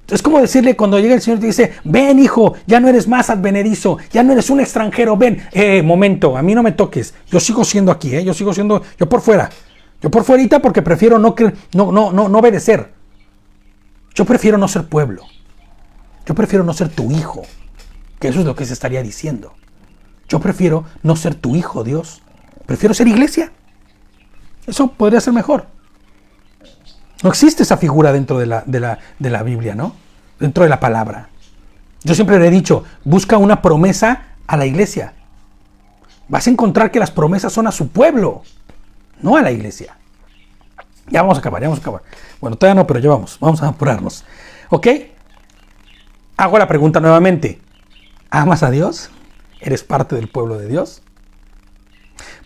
Es como decirle cuando llega el Señor y te dice, ven hijo, ya no eres más advenedizo, ya no eres un extranjero, ven. Momento, a mí no me toques. Yo sigo siendo aquí, yo sigo siendo, yo por fuera. Yo por fuerita porque prefiero no obedecer. Yo prefiero no ser pueblo. Yo prefiero no ser tu hijo. Que eso es lo que se estaría diciendo. Yo prefiero no ser tu hijo, Dios. Prefiero ser iglesia. Eso podría ser mejor. No existe esa figura dentro de la Biblia, ¿no? Dentro de la palabra. Yo siempre le he dicho, busca una promesa a la iglesia. Vas a encontrar que las promesas son a su pueblo, no a la iglesia. Ya vamos a acabar. Bueno, todavía no, pero ya vamos a apurarnos. ¿Ok? Hago la pregunta nuevamente. ¿Amas a Dios? ¿Eres parte del pueblo de Dios?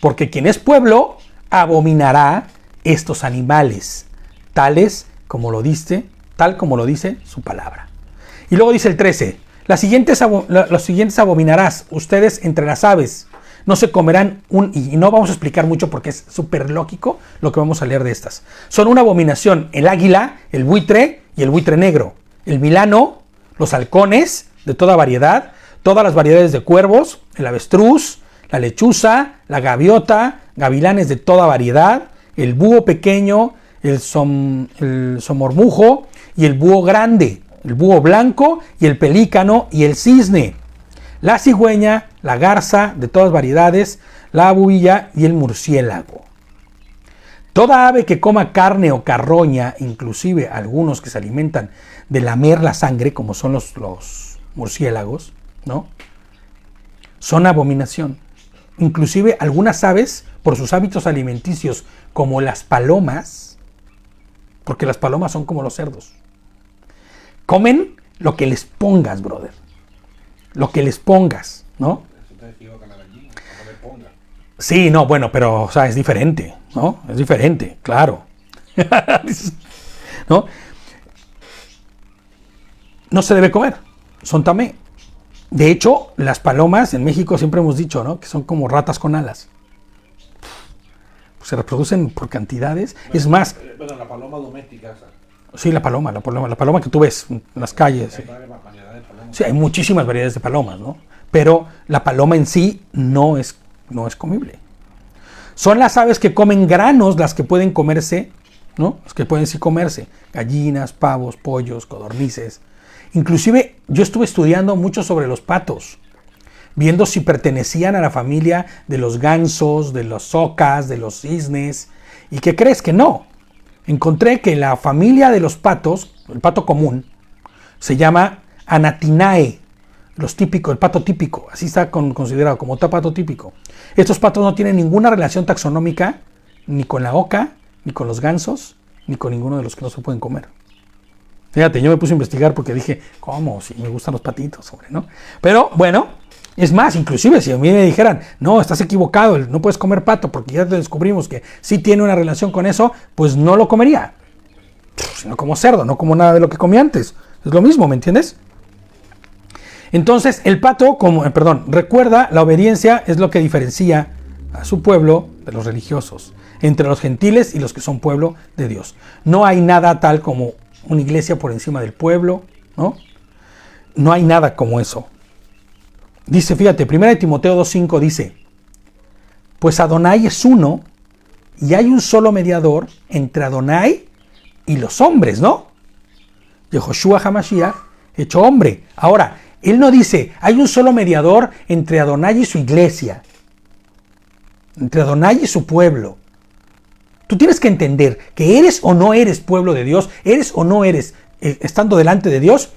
Porque quien es pueblo abominará estos animales, tal como lo dice su palabra. Y luego dice el 13, los siguientes abominarás, ustedes entre las aves, no se comerán y no vamos a explicar mucho porque es súper lógico lo que vamos a leer de estas. Son una abominación el águila, el buitre y el buitre negro, el milano, los halcones de toda variedad, todas las variedades de cuervos, el avestruz, la lechuza, la gaviota, gavilanes de toda variedad, el búho pequeño, el somormujo y el búho grande, el búho blanco y el pelícano y el cisne, la cigüeña, la garza de todas variedades, la abubilla y el murciélago. Toda ave que coma carne o carroña, inclusive algunos que se alimentan de lamer la sangre, como son los murciélagos, ¿no? Son abominación. Inclusive algunas aves, por sus hábitos alimenticios, como las palomas, porque las palomas son como los cerdos, comen lo que les pongas, brother. Lo que les pongas, ¿no? Sí, no, bueno, pero, o sea, es diferente, ¿no? Es diferente, claro. ¿No? No se debe comer, son tamé. De hecho, las palomas en México siempre hemos dicho, ¿no? Que son como ratas con alas. Se reproducen por cantidades. Es más... Bueno, la paloma doméstica esa. Sí, la paloma que tú ves en las calles. Sí, hay muchísimas variedades de palomas, ¿no? Pero la paloma en sí no es comible. Son las aves que comen granos las que pueden comerse, ¿no? Las que pueden sí comerse. Gallinas, pavos, pollos, codornices. Inclusive yo estuve estudiando mucho sobre los patos, viendo si pertenecían a la familia de los gansos, de los ocas, de los cisnes. ¿Y qué crees? Que no. Encontré que la familia de los patos, el pato común, se llama Anatinae, el pato típico, así está considerado como pato típico. Estos patos no tienen ninguna relación taxonómica ni con la oca, ni con los gansos, ni con ninguno de los que no se pueden comer. Fíjate, yo me puse a investigar porque dije, ¿cómo? Si me gustan los patitos, hombre, ¿no? Pero, bueno, es más, inclusive si a mí me dijeran, no, estás equivocado, no puedes comer pato porque ya descubrimos que sí tiene una relación con eso, pues no lo comería. Sino como cerdo, no como nada de lo que comí antes. Es lo mismo, ¿me entiendes? Entonces, el pato, recuerda, la obediencia es lo que diferencia a su pueblo de los religiosos, entre los gentiles y los que son pueblo de Dios. No hay nada tal como una iglesia por encima del pueblo, ¿no? No hay nada como eso. Dice, fíjate, 1 Timoteo 2:5 dice, pues Adonai es uno y hay un solo mediador entre Adonai y los hombres, ¿no? Yehoshua HaMashiach, hecho hombre. Ahora, él no dice, hay un solo mediador entre Adonai y su iglesia, entre Adonai y su pueblo. Tú tienes que entender que eres o no eres pueblo de Dios, eres o no eres, estando delante de Dios,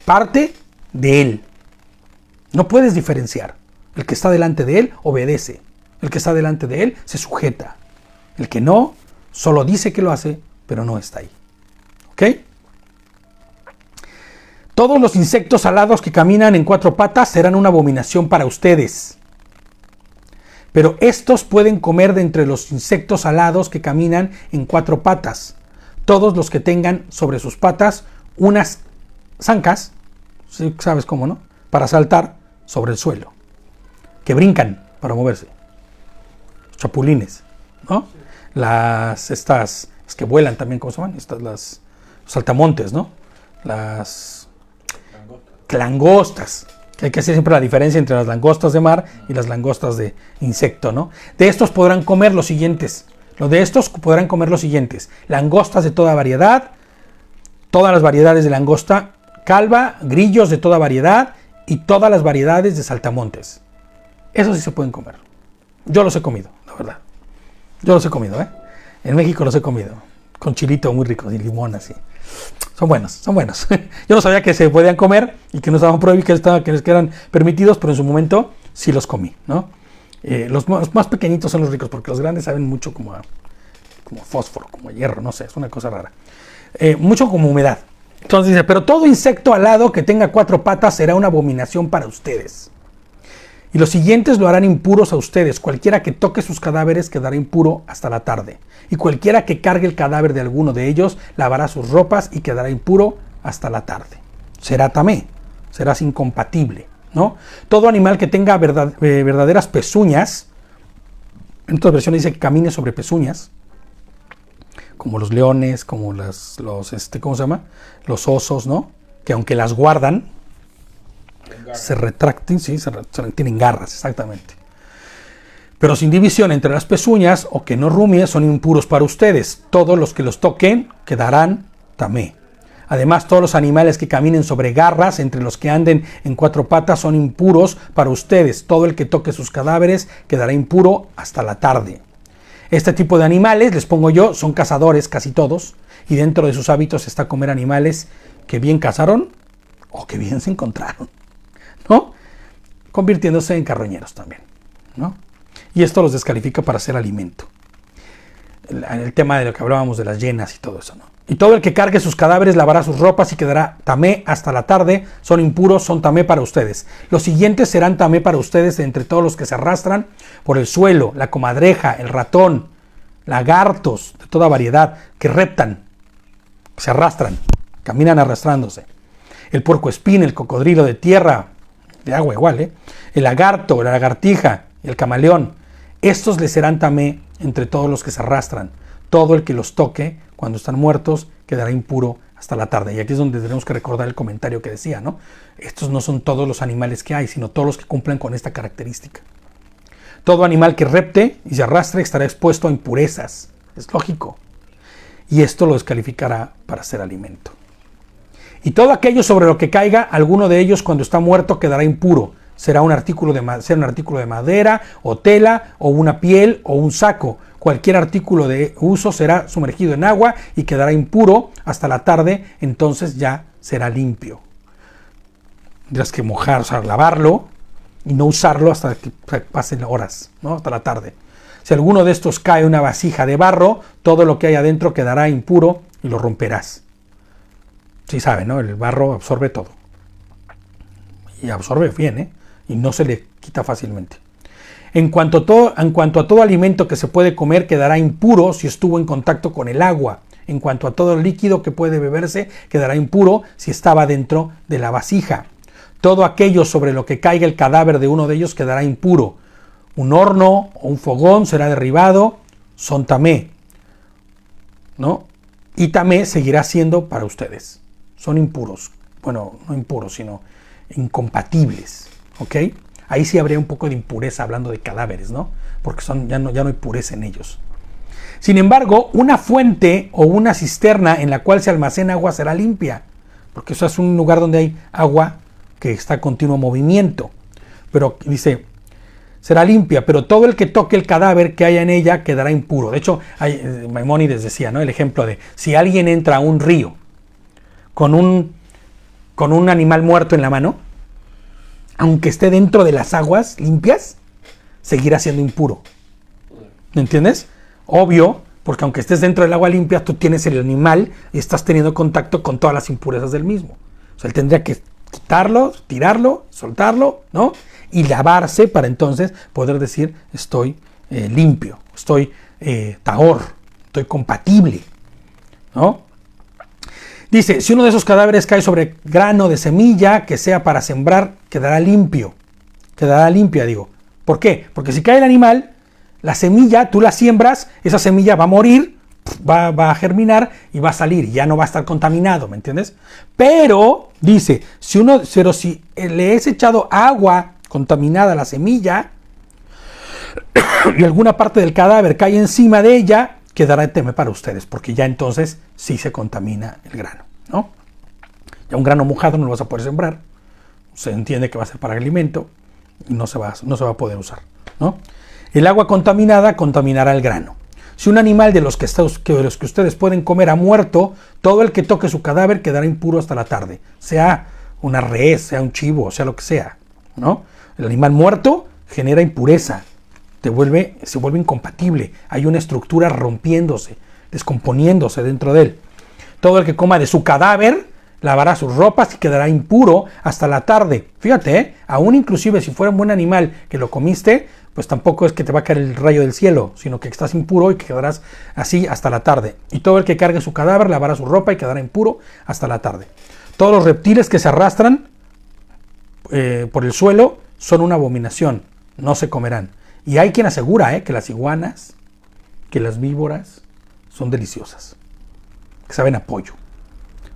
parte de Él. No puedes diferenciar. El que está delante de Él obedece. El que está delante de Él se sujeta. El que no, solo dice que lo hace, pero no está ahí. ¿Ok? Todos los insectos alados que caminan en 4 patas serán una abominación para ustedes. Pero estos pueden comer de entre los insectos alados que caminan en 4 patas. Todos los que tengan sobre sus patas unas zancas, ¿sí? ¿Sabes cómo, no? Para saltar sobre el suelo. Que brincan para moverse. Chapulines, ¿no? Estas que vuelan también, ¿cómo se llaman? Los saltamontes, ¿no? Las langostas. Hay que hacer siempre la diferencia entre las langostas de mar y las langostas de insecto, ¿no? De estos podrán comer los siguientes. Langostas de toda variedad, todas las variedades de langosta calva, grillos de toda variedad y todas las variedades de saltamontes. Esos sí se pueden comer. Yo los he comido, la verdad. Yo los he comido, ¿eh? En México los he comido. Con chilito muy rico, y limón así. Son buenos. Yo no sabía que se podían comer y que no estaban prohibidos, que eran permitidos, pero en su momento sí los comí, ¿no? Los más pequeñitos son los ricos, porque los grandes saben mucho como fósforo, como hierro, no sé, es una cosa rara. Mucho como humedad. Entonces dice, pero todo insecto alado que tenga 4 patas será una abominación para ustedes. Y los siguientes lo harán impuros a ustedes. Cualquiera que toque sus cadáveres quedará impuro hasta la tarde. Y cualquiera que cargue el cadáver de alguno de ellos lavará sus ropas y quedará impuro hasta la tarde. Será tamé, serás incompatible, ¿no? Todo animal que tenga verdaderas pezuñas, en otras versiones dice que camine sobre pezuñas, como los leones, como ¿cómo se llama? Los osos, ¿no? Que aunque las guardan, se retracten, sí, tienen garras, exactamente. Pero sin división entre las pezuñas o que no rumie son impuros para ustedes. Todos los que los toquen quedarán tamé. Además, todos los animales que caminen sobre garras, entre los que anden en 4 patas, son impuros para ustedes. Todo el que toque sus cadáveres quedará impuro hasta la tarde. Este tipo de animales, les pongo yo, son cazadores casi todos, y dentro de sus hábitos está comer animales que bien cazaron o que bien se encontraron, ¿no? Convirtiéndose en carroñeros también, ¿no? Y esto los descalifica para ser alimento. El tema de lo que hablábamos de las hienas y todo eso, ¿no? Y todo el que cargue sus cadáveres lavará sus ropas y quedará tamé hasta la tarde. Son impuros, son tamé para ustedes. Los siguientes serán tamé para ustedes de entre todos los que se arrastran por el suelo, la comadreja, el ratón, lagartos de toda variedad que reptan, se arrastran, caminan arrastrándose. El puercoespín, el cocodrilo de tierra, de agua igual, el lagarto, la lagartija, el camaleón. Estos les serán tamé entre todos los que se arrastran. Todo el que los toque cuando están muertos quedará impuro hasta la tarde. Y aquí es donde tenemos que recordar el comentario que decía, ¿no? Estos no son todos los animales que hay, sino todos los que cumplan con esta característica. Todo animal que repte y se arrastre estará expuesto a impurezas. Es lógico. Y esto lo descalificará para ser alimento. Y todo aquello sobre lo que caiga, alguno de ellos cuando está muerto quedará impuro. Será un artículo de madera o tela o una piel o un saco. Cualquier artículo de uso será sumergido en agua y quedará impuro hasta la tarde, entonces ya será limpio. Tendrás que mojar, o sea, lavarlo y no usarlo hasta que pasen horas, ¿no? Hasta la tarde. Si alguno de estos cae en una vasija de barro, todo lo que hay adentro quedará impuro y lo romperás. Sí saben, ¿no? El barro absorbe todo. Y absorbe bien, ¿eh? Y no se le quita fácilmente. En cuanto a todo alimento que se puede comer, quedará impuro si estuvo en contacto con el agua. En cuanto a todo líquido que puede beberse, quedará impuro si estaba dentro de la vasija. Todo aquello sobre lo que caiga el cadáver de uno de ellos quedará impuro. Un horno o un fogón será derribado, son tamé, ¿no? Y tamé seguirá siendo para ustedes. Son impuros. Bueno, no impuros, sino incompatibles, ¿ok? Ahí sí habría un poco de impureza hablando de cadáveres, ¿no? Porque ya no hay pureza en ellos. Sin embargo, una fuente o una cisterna en la cual se almacena agua será limpia, porque eso es un lugar donde hay agua que está en continuo movimiento. Pero dice, será limpia, pero todo el que toque el cadáver que haya en ella quedará impuro. De hecho, Maimónides decía, ¿no? El ejemplo de si alguien entra a un río con un animal muerto en la mano, aunque esté dentro de las aguas limpias, seguirá siendo impuro. ¿Me entiendes? Obvio, porque aunque estés dentro del agua limpia, tú tienes el animal y estás teniendo contacto con todas las impurezas del mismo. O sea, él tendría que quitarlo, tirarlo, soltarlo, ¿no? Y lavarse para entonces poder decir, estoy limpio, estoy tahor, estoy compatible, ¿no? Dice, si uno de esos cadáveres cae sobre grano de semilla que sea para sembrar, quedará limpio. Quedará limpia, digo. ¿Por qué? Porque si cae el animal, la semilla, tú la siembras, esa semilla va a morir, va a germinar y va a salir, y ya no va a estar contaminado, ¿me entiendes? Pero, dice, si le es echado agua contaminada a la semilla y alguna parte del cadáver cae encima de ella, quedará teme para ustedes, porque ya entonces sí se contamina el grano, ¿no? Ya un grano mojado no lo vas a poder sembrar, se entiende que va a ser para alimento y no se va a poder usar, ¿no? El agua contaminada contaminará el grano. Si un animal de los que ustedes pueden comer ha muerto, todo el que toque su cadáver quedará impuro hasta la tarde, sea una res, sea un chivo, sea lo que sea, ¿no? El animal muerto genera impureza, se vuelve incompatible, hay una estructura rompiéndose, descomponiéndose dentro de él. Todo el que coma de su cadáver lavará sus ropas y quedará impuro hasta la tarde. Fíjate, aún inclusive si fuera un buen animal que lo comiste, pues tampoco es que te va a caer el rayo del cielo, sino que estás impuro y que quedarás así hasta la tarde. Y todo el que cargue su cadáver lavará su ropa y quedará impuro hasta la tarde. Todos los reptiles que se arrastran por el suelo son una abominación, no se comerán. Y hay quien asegura que las iguanas, que las víboras son deliciosas, que saben a pollo,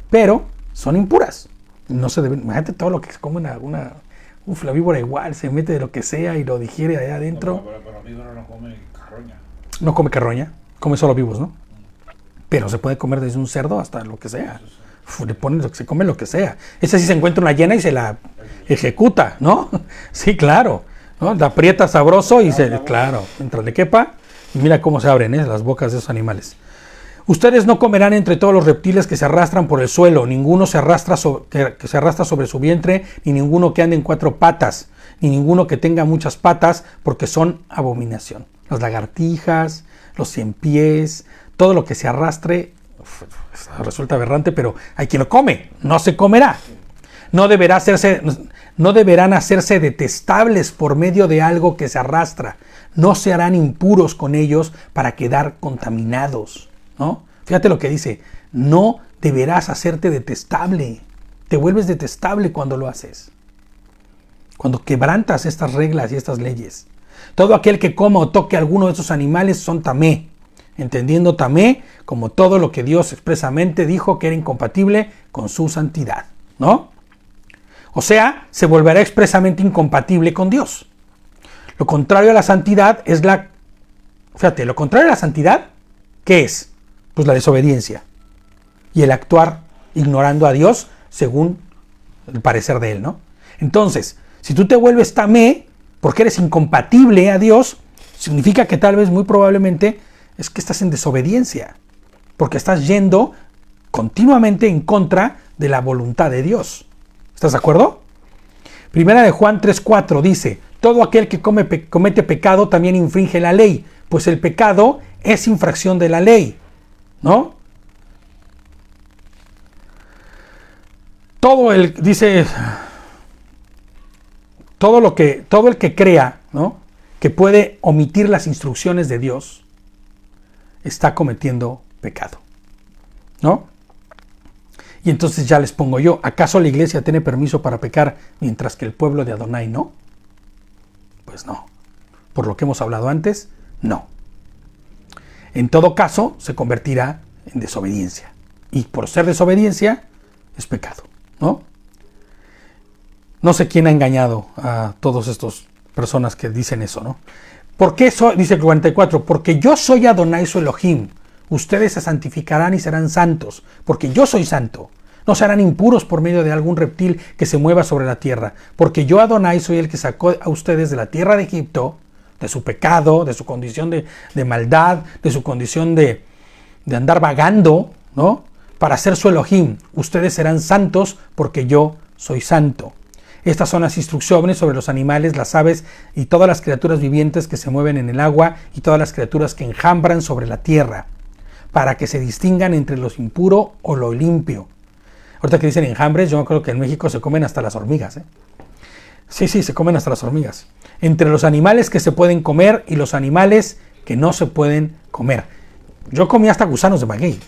pero son impuras. No se deben, imagínate todo lo que se come la víbora igual, se mete de lo que sea y lo digiere allá adentro. Pero la víbora no come carroña. No come carroña, come solo vivos, ¿no? Pero se puede comer desde un cerdo hasta lo que sea. Se come lo que sea. Esa sí se encuentra una hiena y se la ejecuta, ¿no? Sí, claro, ¿no? La aprieta sabroso y claro, mientras le quepa, y mira cómo se abren las bocas de esos animales. Ustedes no comerán entre todos los reptiles que se arrastran por el suelo, ninguno que se arrastra sobre su vientre, ni ninguno que ande en 4 patas, ni ninguno que tenga muchas patas, porque son abominación. Las lagartijas, los ciempiés, todo lo que se arrastre, resulta aberrante, pero hay quien lo come, no se comerá. No deberán hacerse detestables por medio de algo que se arrastra. No se harán impuros con ellos para quedar contaminados, ¿no? Fíjate lo que dice, no deberás hacerte detestable. Te vuelves detestable cuando lo haces. Cuando quebrantas estas reglas y estas leyes. Todo aquel que coma o toque alguno de estos animales son tamé. Entendiendo tamé como todo lo que Dios expresamente dijo que era incompatible con su santidad, ¿no? O sea, se volverá expresamente incompatible con Dios. Lo contrario a la santidad es lo contrario a la santidad, ¿qué es? Pues la desobediencia. Y el actuar ignorando a Dios según el parecer de Él, ¿no? Entonces, si tú te vuelves tamé, porque eres incompatible a Dios, significa que tal vez, muy probablemente, es que estás en desobediencia. Porque estás yendo continuamente en contra de la voluntad de Dios. ¿Estás de acuerdo? Primera de Juan 3:4 dice, todo aquel que comete pecado también infringe la ley, pues el pecado es infracción de la ley, ¿no? Todo el que crea, ¿no?, que puede omitir las instrucciones de Dios, está cometiendo pecado, ¿no? Y entonces ya les pongo yo, ¿acaso la iglesia tiene permiso para pecar mientras que el pueblo de Adonai no? Pues no. Por lo que hemos hablado antes, no. En todo caso, se convertirá en desobediencia. Y por ser desobediencia, es pecado, ¿no? No sé quién ha engañado a todas estas personas que dicen eso, ¿no? ¿Por qué dice el 44? Porque yo soy Adonai su Elohim. Ustedes se santificarán y serán santos, porque yo soy santo. No serán impuros por medio de algún reptil que se mueva sobre la tierra, porque yo, Adonai, soy el que sacó a ustedes de la tierra de Egipto, de su pecado, de su condición de maldad, de su condición de andar vagando, ¿no? Para ser su Elohim. Ustedes serán santos porque yo soy santo. Estas son las instrucciones sobre los animales, las aves y todas las criaturas vivientes que se mueven en el agua y todas las criaturas que enjambran sobre la tierra, para que se distingan entre lo impuro o lo limpio. Ahorita que dicen enjambres, yo creo que en México se comen hasta las hormigas, ¿eh? Sí, se comen hasta las hormigas. Entre los animales que se pueden comer y los animales que no se pueden comer. Yo comí hasta gusanos de maguey.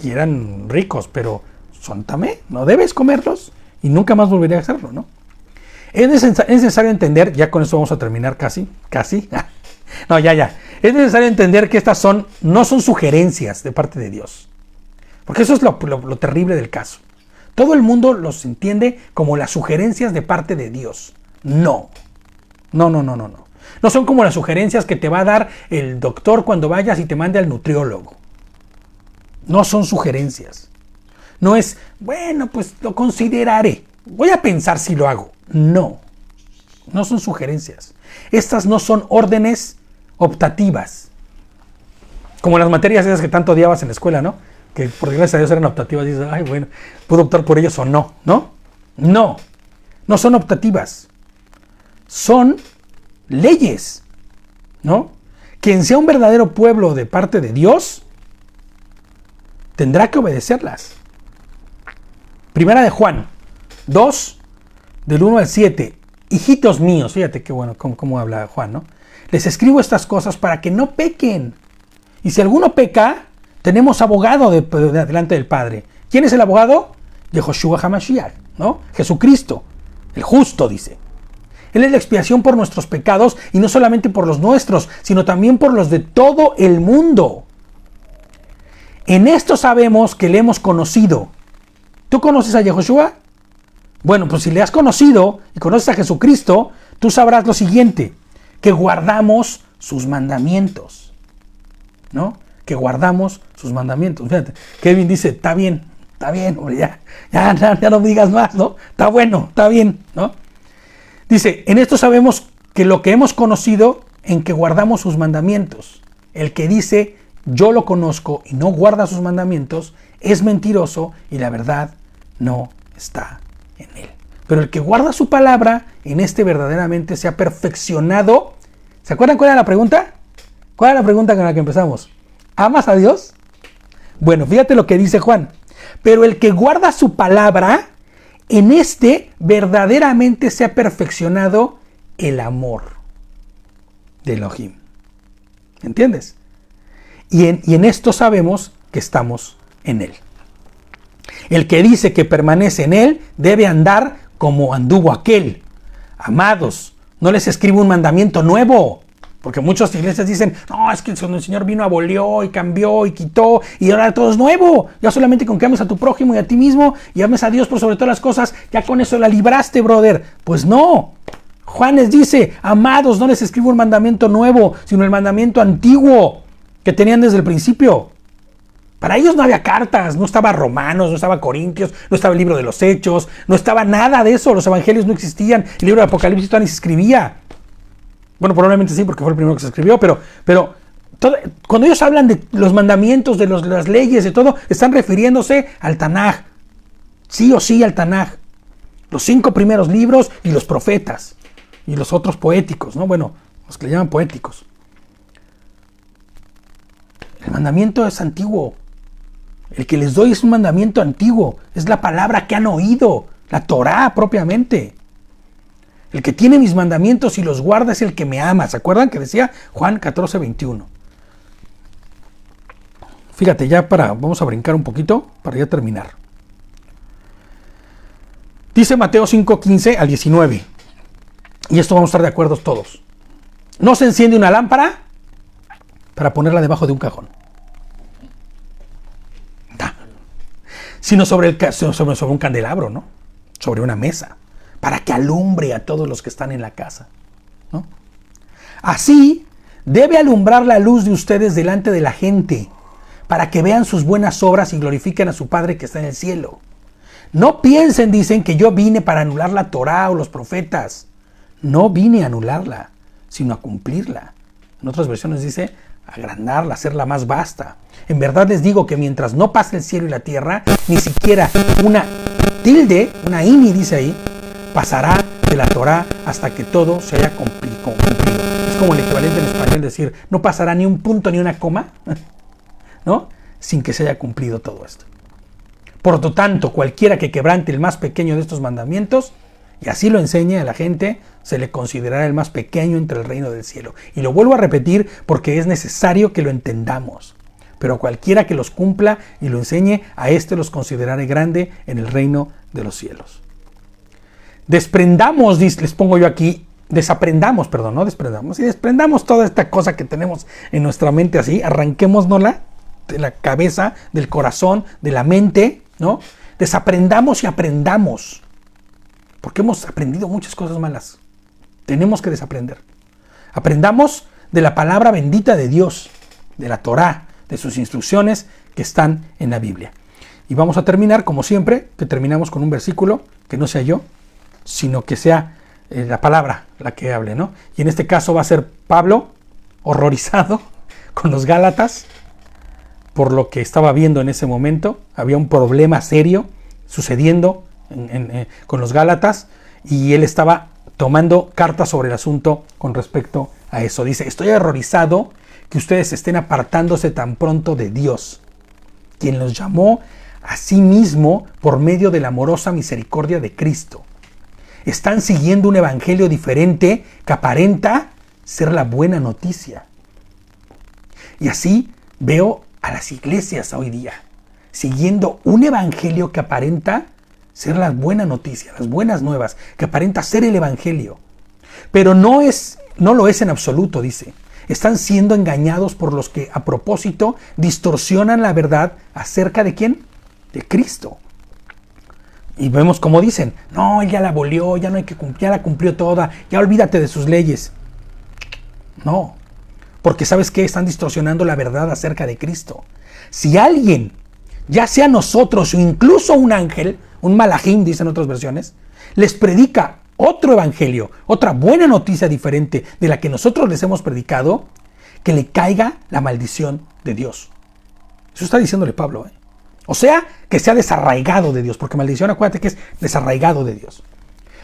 Y eran ricos, pero son tamé, no debes comerlos. Y nunca más volveré a hacerlo, ¿no? Es necesario entender, ya con esto vamos a terminar casi. No, ya. Es necesario entender que estas no son sugerencias de parte de Dios. Porque eso es lo terrible del caso. Todo el mundo los entiende como las sugerencias de parte de Dios. No. No son como las sugerencias que te va a dar el doctor cuando vayas y te mande al nutriólogo. No son sugerencias. No es, bueno, pues lo consideraré. Voy a pensar si lo hago. No son sugerencias. Estas no son órdenes optativas. Como las materias esas que tanto odiabas en la escuela, ¿no? Que por gracias a Dios eran optativas. Y dices, ay, bueno, ¿puedo optar por ellos o no? No son optativas. Son leyes, ¿no? Quien sea un verdadero pueblo de parte de Dios tendrá que obedecerlas. Primera de Juan 2, del 1 al 7. Hijitos míos, fíjate qué bueno cómo habla Juan, ¿no? Les escribo estas cosas para que no pequen. Y si alguno peca, tenemos abogado delante del Padre. ¿Quién es el abogado? Yehoshua HaMashiach, ¿no? Jesucristo, el justo, dice. Él es la expiación por nuestros pecados, y no solamente por los nuestros, sino también por los de todo el mundo. En esto sabemos que le hemos conocido. ¿Tú conoces a Yehoshua? Bueno, pues si le has conocido y conoces a Jesucristo, tú sabrás lo siguiente, que guardamos sus mandamientos, ¿no? Que guardamos sus mandamientos. Fíjate, Kevin dice, está bien, hombre, ya no me digas más, ¿no? Está bueno, está bien, ¿no? Dice, en esto sabemos que lo que hemos conocido, en que guardamos sus mandamientos. El que dice, yo lo conozco y no guarda sus mandamientos, es mentiroso y la verdad no está en él. Pero el que guarda su palabra, en este verdaderamente se ha perfeccionado. ¿Se acuerdan cuál era la pregunta? ¿Cuál era la pregunta con la que empezamos? ¿Amas a Dios? Bueno, fíjate lo que dice Juan. Pero el que guarda su palabra, en este verdaderamente se ha perfeccionado el amor de Elohim. ¿Entiendes? Y en esto sabemos que estamos en él. El que dice que permanece en él debe andar como anduvo aquel. Amados, no les escribo un mandamiento nuevo, porque muchas iglesias dicen, no, es que el Señor vino, abolió y cambió y quitó y ahora todo es nuevo. Ya solamente con que ames a tu prójimo y a ti mismo y ames a Dios por sobre todas las cosas, ya con eso la libraste, brother. Pues no. Juan les dice, amados, no les escribo un mandamiento nuevo, sino el mandamiento antiguo que tenían desde el principio. Para ellos no había cartas, no estaba Romanos, no estaba Corintios, no estaba el libro de los Hechos, no estaba nada de eso, los evangelios no existían, el libro de Apocalipsis todavía ni se escribía. Bueno, probablemente sí, porque fue el primero que se escribió, pero cuando ellos hablan de los mandamientos, de las leyes, de todo, están refiriéndose al Tanaj. Sí o sí al Tanaj. Los 5 primeros libros y los profetas. Y los otros poéticos, ¿no? Bueno, los que le llaman poéticos. El mandamiento es antiguo. El que les doy es un mandamiento antiguo. Es la palabra que han oído. La Torá propiamente. El que tiene mis mandamientos y los guarda es el que me ama. ¿Se acuerdan que decía Juan 14:21? Fíjate, vamos a brincar un poquito para ya terminar. Dice Mateo 5:15 al 19. Y esto vamos a estar de acuerdo todos. No se enciende una lámpara para ponerla debajo de un cajón, sino sobre un candelabro, ¿no? Sobre una mesa, para que alumbre a todos los que están en la casa, ¿no? Así debe alumbrar la luz de ustedes delante de la gente, para que vean sus buenas obras y glorifiquen a su Padre que está en el cielo. No piensen, dicen, que yo vine para anular la Torá o los profetas. No vine a anularla, sino a cumplirla. En otras versiones dice agrandarla, hacerla más vasta. En verdad les digo que mientras no pase el cielo y la tierra, ni siquiera una tilde, una ini, dice ahí, pasará de la Torá hasta que todo se haya cumplido. Es como el equivalente en español decir, no pasará ni un punto ni una coma, ¿no? Sin que se haya cumplido todo esto. Por lo tanto, cualquiera que quebrante el más pequeño de estos mandamientos, y así lo enseñe a la gente, se le considerará el más pequeño entre el reino del cielo. Y lo vuelvo a repetir porque es necesario que lo entendamos. Pero cualquiera que los cumpla y lo enseñe, a este los consideraré grande en el reino de los cielos. Desprendamos, les pongo yo aquí, desprendamos toda esta cosa que tenemos en nuestra mente así, arranquémosnosla de la cabeza, del corazón, de la mente, ¿no? Desaprendamos y aprendamos. Porque hemos aprendido muchas cosas malas. Tenemos que desaprender. Aprendamos de la palabra bendita de Dios, de la Torá, de sus instrucciones que están en la Biblia. Y vamos a terminar, como siempre, que terminamos con un versículo que no sea yo, sino que sea la palabra la que hable, ¿no? Y en este caso va a ser Pablo, horrorizado con los Gálatas, por lo que estaba viendo en ese momento. Había un problema serio sucediendo con los Gálatas, y él estaba tomando cartas sobre el asunto con respecto a eso. Dice, estoy horrorizado que ustedes estén apartándose tan pronto de Dios, quien los llamó a sí mismo por medio de la amorosa misericordia de Cristo. Están siguiendo un evangelio diferente que aparenta ser la buena noticia. Y así veo a las iglesias hoy día, siguiendo un evangelio que aparenta ser la buena noticia, las buenas nuevas, que aparenta ser el evangelio. Pero no lo es en absoluto, dice. Están siendo engañados por los que a propósito distorsionan la verdad acerca de ¿quién? De Cristo. Y vemos como dicen, no, él ya la abolió, ya no hay que cumplir, ya la cumplió toda, ya olvídate de sus leyes. No, porque ¿sabes qué? Están distorsionando la verdad acerca de Cristo. Si alguien, ya sea nosotros o incluso un ángel, un malajim, dicen otras versiones, les predica otro evangelio, otra buena noticia diferente de la que nosotros les hemos predicado, que le caiga la maldición de Dios. Eso está diciéndole Pablo, ¿eh? O sea, que sea desarraigado de Dios, porque maldición, acuérdate que es desarraigado de Dios.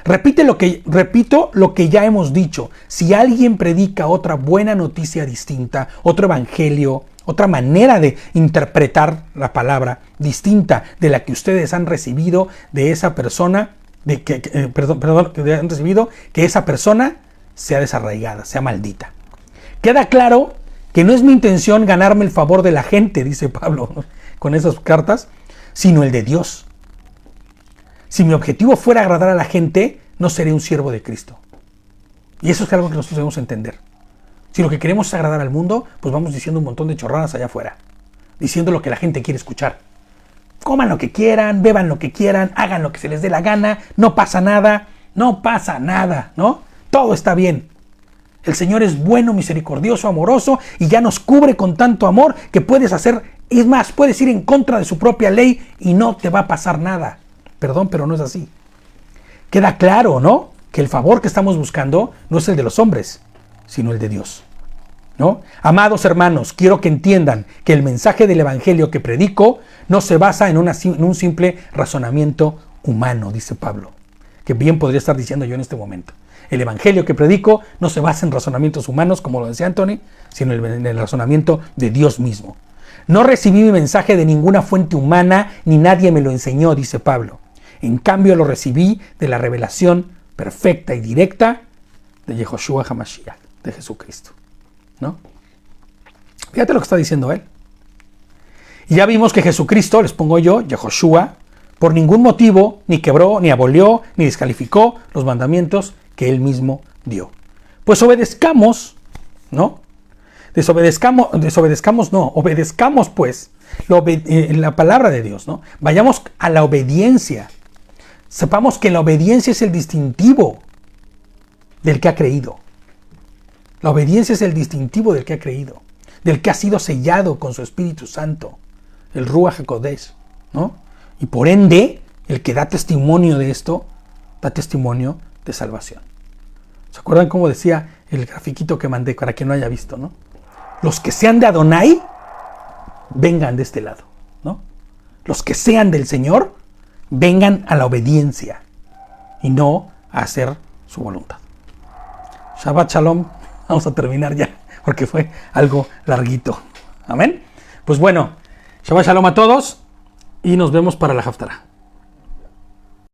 Repito lo que ya hemos dicho. Si alguien predica otra buena noticia distinta, otro evangelio, otra manera de interpretar la palabra distinta de la que ustedes han recibido de esa persona, que han recibido, que esa persona sea desarraigada, sea maldita. Queda claro que no es mi intención ganarme el favor de la gente, dice Pablo, ¿no?, con esas cartas, sino el de Dios. Si mi objetivo fuera agradar a la gente, no seré un siervo de Cristo. Y eso es algo que nosotros debemos entender. Si lo que queremos es agradar al mundo, pues vamos diciendo un montón de chorradas allá afuera, diciendo lo que la gente quiere escuchar. Coman lo que quieran, beban lo que quieran, hagan lo que se les dé la gana, no pasa nada, ¿no? Todo está bien. El Señor es bueno, misericordioso, amoroso, y ya nos cubre con tanto amor que puedes hacer, es más, puedes ir en contra de su propia ley y no te va a pasar nada. Perdón, pero no es así. Queda claro, ¿no?, que el favor que estamos buscando no es el de los hombres, sino el de Dios, ¿no? Amados hermanos, quiero que entiendan que el mensaje del evangelio que predico no se basa en un simple razonamiento humano, dice Pablo, que bien podría estar diciendo yo en este momento. El evangelio que predico no se basa en razonamientos humanos, como lo decía Anthony, sino en el razonamiento de Dios mismo. No recibí mi mensaje de ninguna fuente humana, ni nadie me lo enseñó, dice Pablo. En cambio, lo recibí de la revelación perfecta y directa de Yehoshua HaMashiach, de Jesucristo, ¿no? Fíjate lo que está diciendo él. Y ya vimos que Jesucristo, les pongo yo, Yehoshua, por ningún motivo ni quebró, ni abolió, ni descalificó los mandamientos que él mismo dio. Pues obedezcamos, ¿no? Obedezcamos pues la palabra de Dios, ¿no? Vayamos a la obediencia. Sepamos que la obediencia es el distintivo del que ha creído. La obediencia es el distintivo del que ha creído. del que ha sido sellado con su Espíritu Santo, el Ruach HaKodesh, ¿no? Y por ende, el que da testimonio de esto, da testimonio de salvación. ¿Se acuerdan cómo decía el grafiquito que mandé para quien no haya visto, ¿no? Los que sean de Adonai, vengan de este lado, ¿no? Los que sean del Señor, vengan a la obediencia y no a hacer su voluntad. Shabbat Shalom. Vamos a terminar ya, porque fue algo larguito. Amén. Pues bueno, Shabbat Shalom a todos y nos vemos para la Haftarah.